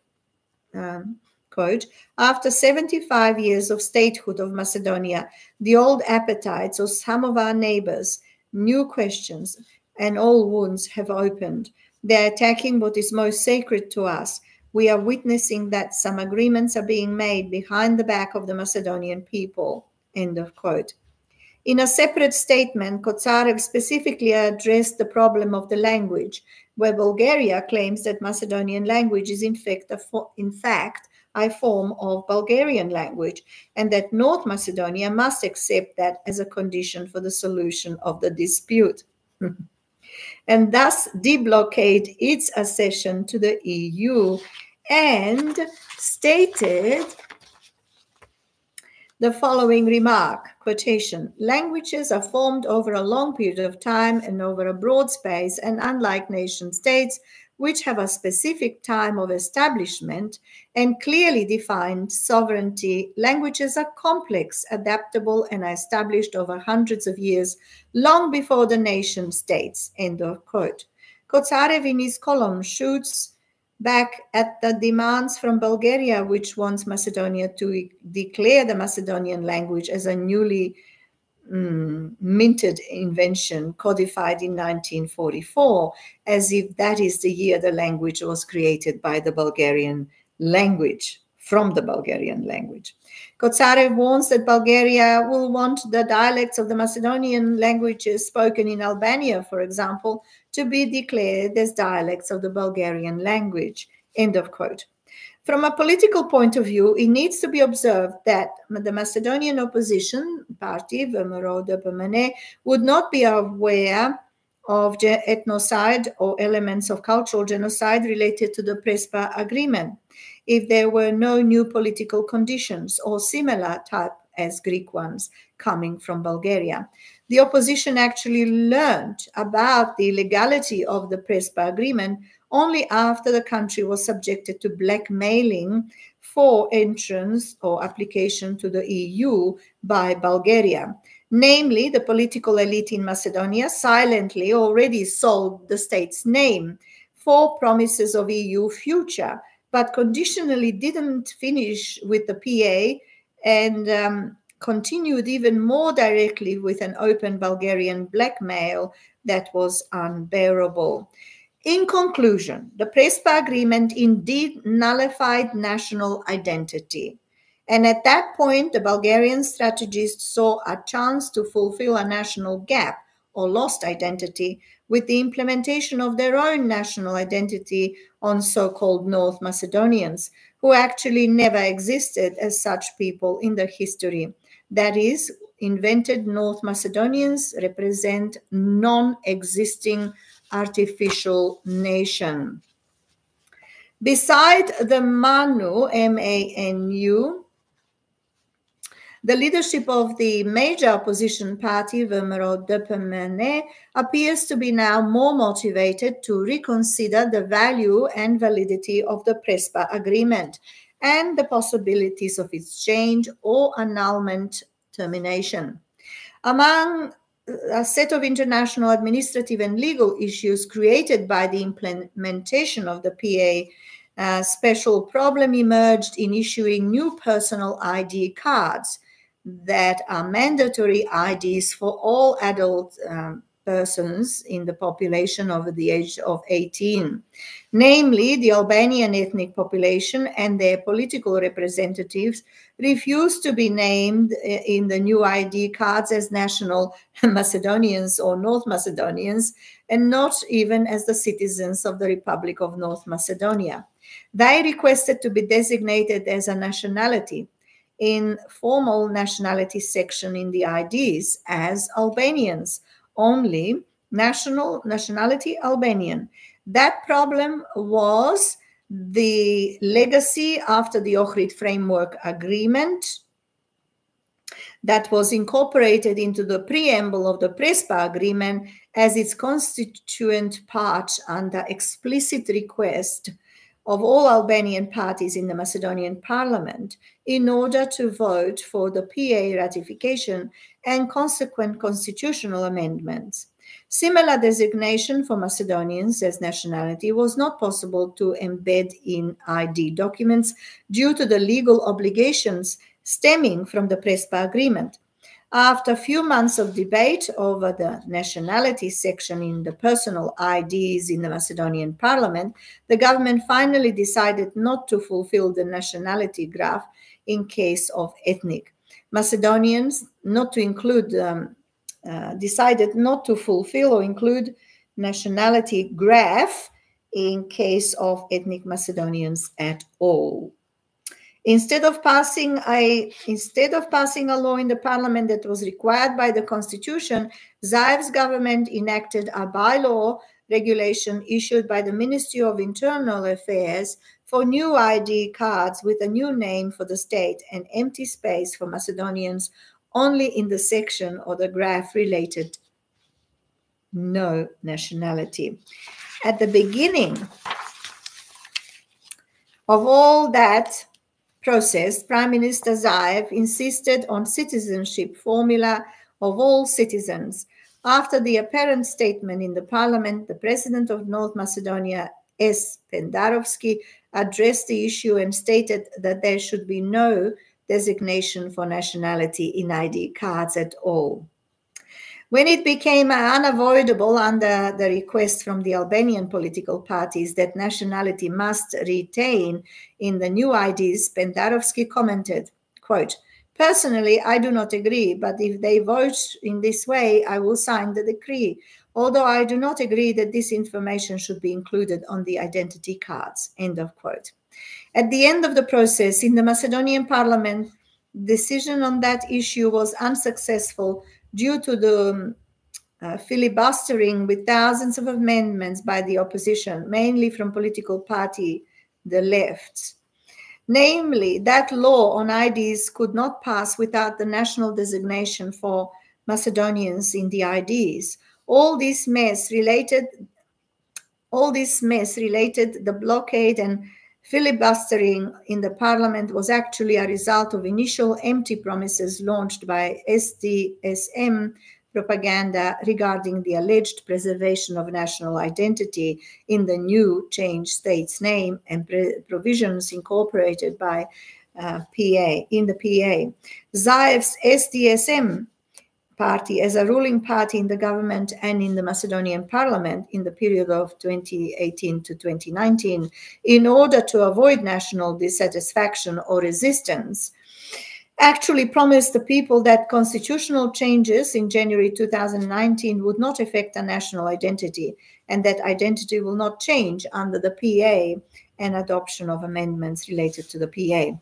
quote, after 75 years of statehood of Macedonia, the old appetites of some of our neighbors, new questions, and all wounds have opened. They are attacking what is most sacred to us. We are witnessing that some agreements are being made behind the back of the Macedonian people, end of quote. In a separate statement, Kočarev specifically addressed the problem of the language, where Bulgaria claims that Macedonian language is in fact a form of Bulgarian language, and that North Macedonia must accept that as a condition for the solution of the dispute. And thus deblockade its accession to the EU, and stated the following remark, quotation, languages are formed over a long period of time and over a broad space, and unlike nation states, which have a specific time of establishment and clearly defined sovereignty, languages are complex, adaptable, and are established over hundreds of years, long before the nation states, end of quote. Kočarev in his column shoots back at the demands from Bulgaria, which wants Macedonia to declare the Macedonian language as a newly minted invention codified in 1944, as if that is the year the language was created by the Bulgarian language, from the Bulgarian language. Kočarev warns that Bulgaria will want the dialects of the Macedonian languages spoken in Albania, for example, to be declared as dialects of the Bulgarian language, end of quote. From a political point of view, it needs to be observed that the Macedonian opposition party, VMRO-DPMNE, would not be aware of ethnocide or elements of cultural genocide related to the PRESPA agreement, if there were no new political conditions or similar type as Greek ones coming from Bulgaria. The opposition actually learned about the illegality of the PRESPA agreement only after the country was subjected to blackmailing for entrance or application to the EU by Bulgaria. Namely, the political elite in Macedonia silently already sold the state's name for promises of EU future, but conditionally didn't finish with the PA and continued even more directly with an open Bulgarian blackmail that was unbearable. In conclusion, the PRESPA agreement indeed nullified national identity. And at that point, the Bulgarian strategists saw a chance to fulfill a national gap or lost identity with the implementation of their own national identity on so-called North Macedonians, who actually never existed as such people in their history. That is, invented North Macedonians represent non-existing artificial nation. Beside the MANU, M-A-N-U, the leadership of the major opposition party, VMRO DPMNE, appears to be now more motivated to reconsider the value and validity of the PRESPA agreement and the possibilities of its change or annulment termination. Among a set of international administrative and legal issues created by the implementation of the PA, a special problem emerged in issuing new personal ID cards that are mandatory IDs for all adult persons in the population over the age of 18, namely the Albanian ethnic population and their political representatives refused to be named in the new ID cards as national Macedonians or North Macedonians, and not even as the citizens of the Republic of North Macedonia. They requested to be designated as a nationality in formal nationality section in the IDs as Albanians, only nationality Albanian. That problem was the legacy after the Ohrid Framework Agreement that was incorporated into the preamble of the PRESPA agreement as its constituent part under explicit request of all Albanian parties in the Macedonian parliament in order to vote for the PA ratification and consequent constitutional amendments. Similar designation for Macedonians as nationality was not possible to embed in ID documents due to the legal obligations stemming from the PRESPA agreement. After a few months of debate over the nationality section in the personal IDs in the Macedonian parliament, the government finally decided not to fulfill the nationality graph in case of ethnic Macedonians, not to include, decided not to fulfill or include nationality graph in case of ethnic Macedonians at all. Instead of passing a law in the parliament that was required by the constitution, Zaev's government enacted a bylaw regulation issued by the Ministry of Internal Affairs for new ID cards with a new name for the state and empty space for Macedonians only in the section or the graph related no nationality. At the beginning of all that process, Prime Minister Zaev insisted on citizenship formula of all citizens. After the apparent statement in the parliament, the president of North Macedonia, S. Pendarovski, addressed the issue and stated that there should be no designation for nationality in ID cards at all. When it became unavoidable under the request from the Albanian political parties that nationality must retain in the new IDs, Pendarovski commented, quote, "Personally, I do not agree, but if they vote in this way, I will sign the decree, although I do not agree that this information should be included on the identity cards," end of quote. At the end of the process, in the Macedonian parliament, decision on that issue was unsuccessful due to the filibustering with thousands of amendments by the opposition, mainly from political party, the left. Namely, that law on IDs could not pass without the national designation for Macedonians in the IDs. All this mess related the blockade and filibustering in the parliament was actually a result of initial empty promises launched by SDSM propaganda regarding the alleged preservation of national identity in the new changed state's name and provisions incorporated by in the PA. Zaev's SDSM party as a ruling party in the government and in the Macedonian parliament in the period of 2018 to 2019, in order to avoid national dissatisfaction or resistance, actually promised the people that constitutional changes in January 2019 would not affect a national identity and that identity will not change under the PA and adoption of amendments related to the PA.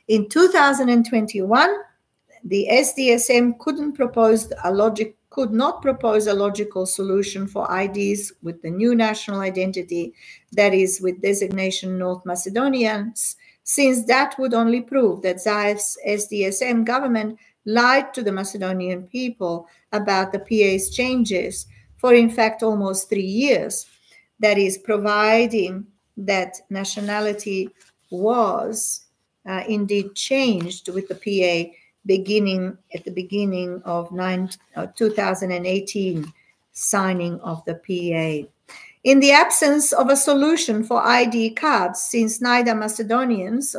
In 2021, the SDSM could not propose a logical solution for IDs with the new national identity, that is, with designation North Macedonians, since that would only prove that Zaev's SDSM government lied to the Macedonian people about the PA's changes for, in fact, almost 3 years. That is, providing that nationality was indeed changed with the PA at the beginning of 2018 signing of the PA. In the absence of a solution for ID cards, since neither Macedonians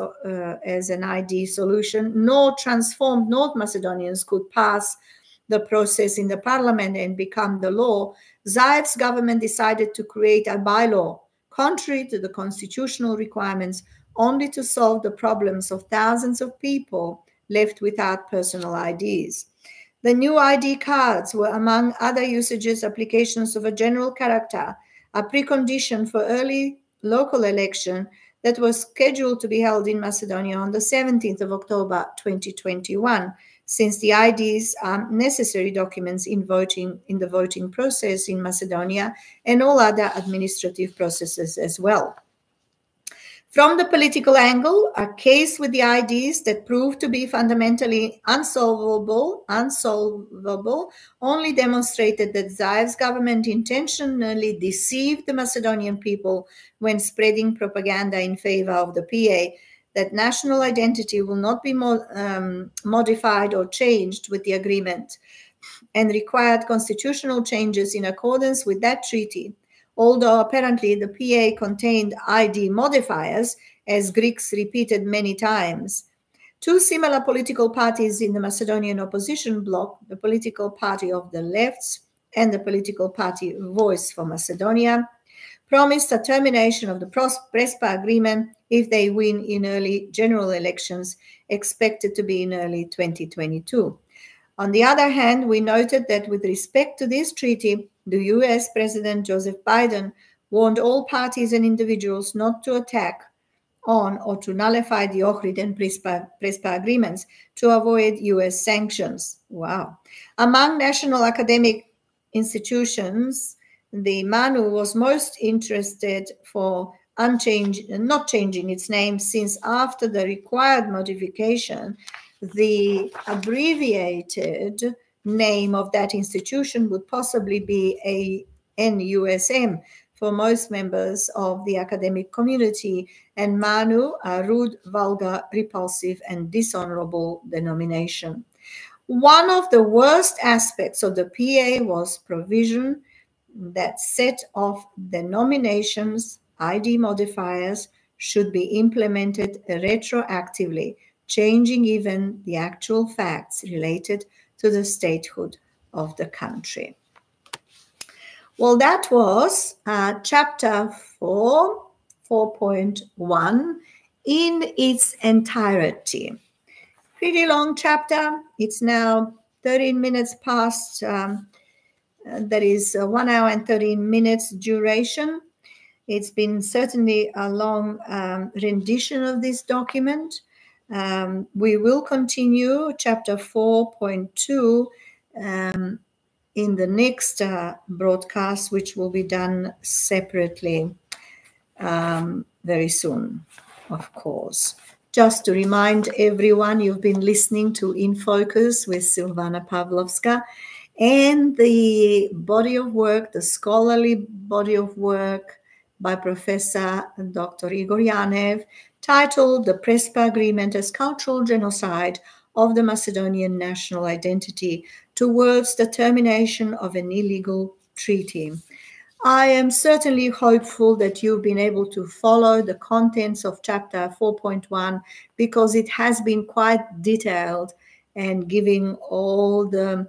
as an ID solution nor transformed North Macedonians could pass the process in the parliament and become the law, Zaev's government decided to create a bylaw contrary to the constitutional requirements, only to solve the problems of thousands of people left without personal IDs. The new ID cards were, among other usages, applications of a general character, a precondition for early local election that was scheduled to be held in Macedonia on the 17th of October 2021, since the IDs are necessary documents in the voting process in Macedonia and all other administrative processes as well. From the political angle, a case with the IDs that proved to be fundamentally unsolvable only demonstrated that Zaev's government intentionally deceived the Macedonian people when spreading propaganda in favor of the PA, that national identity will not be modified or changed with the agreement, and required constitutional changes in accordance with that treaty. Although apparently the PA contained ID modifiers, as Greeks repeated many times. Two similar political parties in the Macedonian opposition bloc, the political party of the lefts and the political party Voice for Macedonia, promised a termination of the PRESPA agreement if they win in early general elections, expected to be in early 2022. On the other hand, we noted that with respect to this treaty, the US President Joseph Biden warned all parties and individuals not to attack on or to nullify the Ohrid and PRESPA agreements to avoid US sanctions. Wow. Among national academic institutions, the MANU was most interested for not changing its name, since after the required modification, the abbreviated name of that institution would possibly be ANUSM for most members of the academic community, and MANU, a rude, vulgar, repulsive, and dishonorable denomination. One of the worst aspects of the PA was provision that set of denominations, ID modifiers, should be implemented retroactively, changing even the actual facts related to the statehood of the country. Well, that was chapter 4.1 in its entirety. Pretty long chapter. It's now 13 minutes past. That is 1 hour and 13 minutes duration. It's been certainly a long rendition of this document. We will continue chapter 4.2 in the next broadcast, which will be done separately very soon, of course. Just to remind everyone, you've been listening to In Focus with Silvana Pavlovska, and the body of work, the scholarly body of work by Professor Dr. Igor Yanev, titled The PRESPA Agreement as Cultural Genocide of the Macedonian National Identity Towards the Termination of an Illegal Treaty. I am certainly hopeful that you've been able to follow the contents of chapter 4.1, because it has been quite detailed and giving all the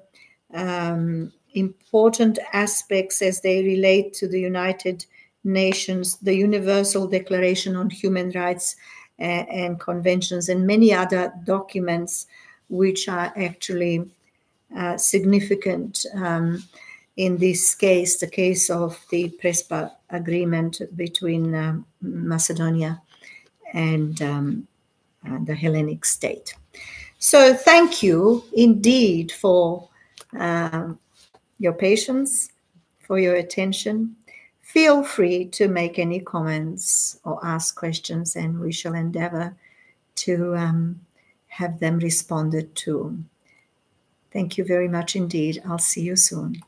important aspects as they relate to the United Nations, the Universal Declaration on Human Rights and conventions, and many other documents which are actually significant. In this case, the case of the PRESPA agreement between Macedonia and the Hellenic state. So thank you indeed for your patience, for your attention. Feel free to make any comments or ask questions, and we shall endeavor to have them responded to. Thank you very much indeed. I'll see you soon.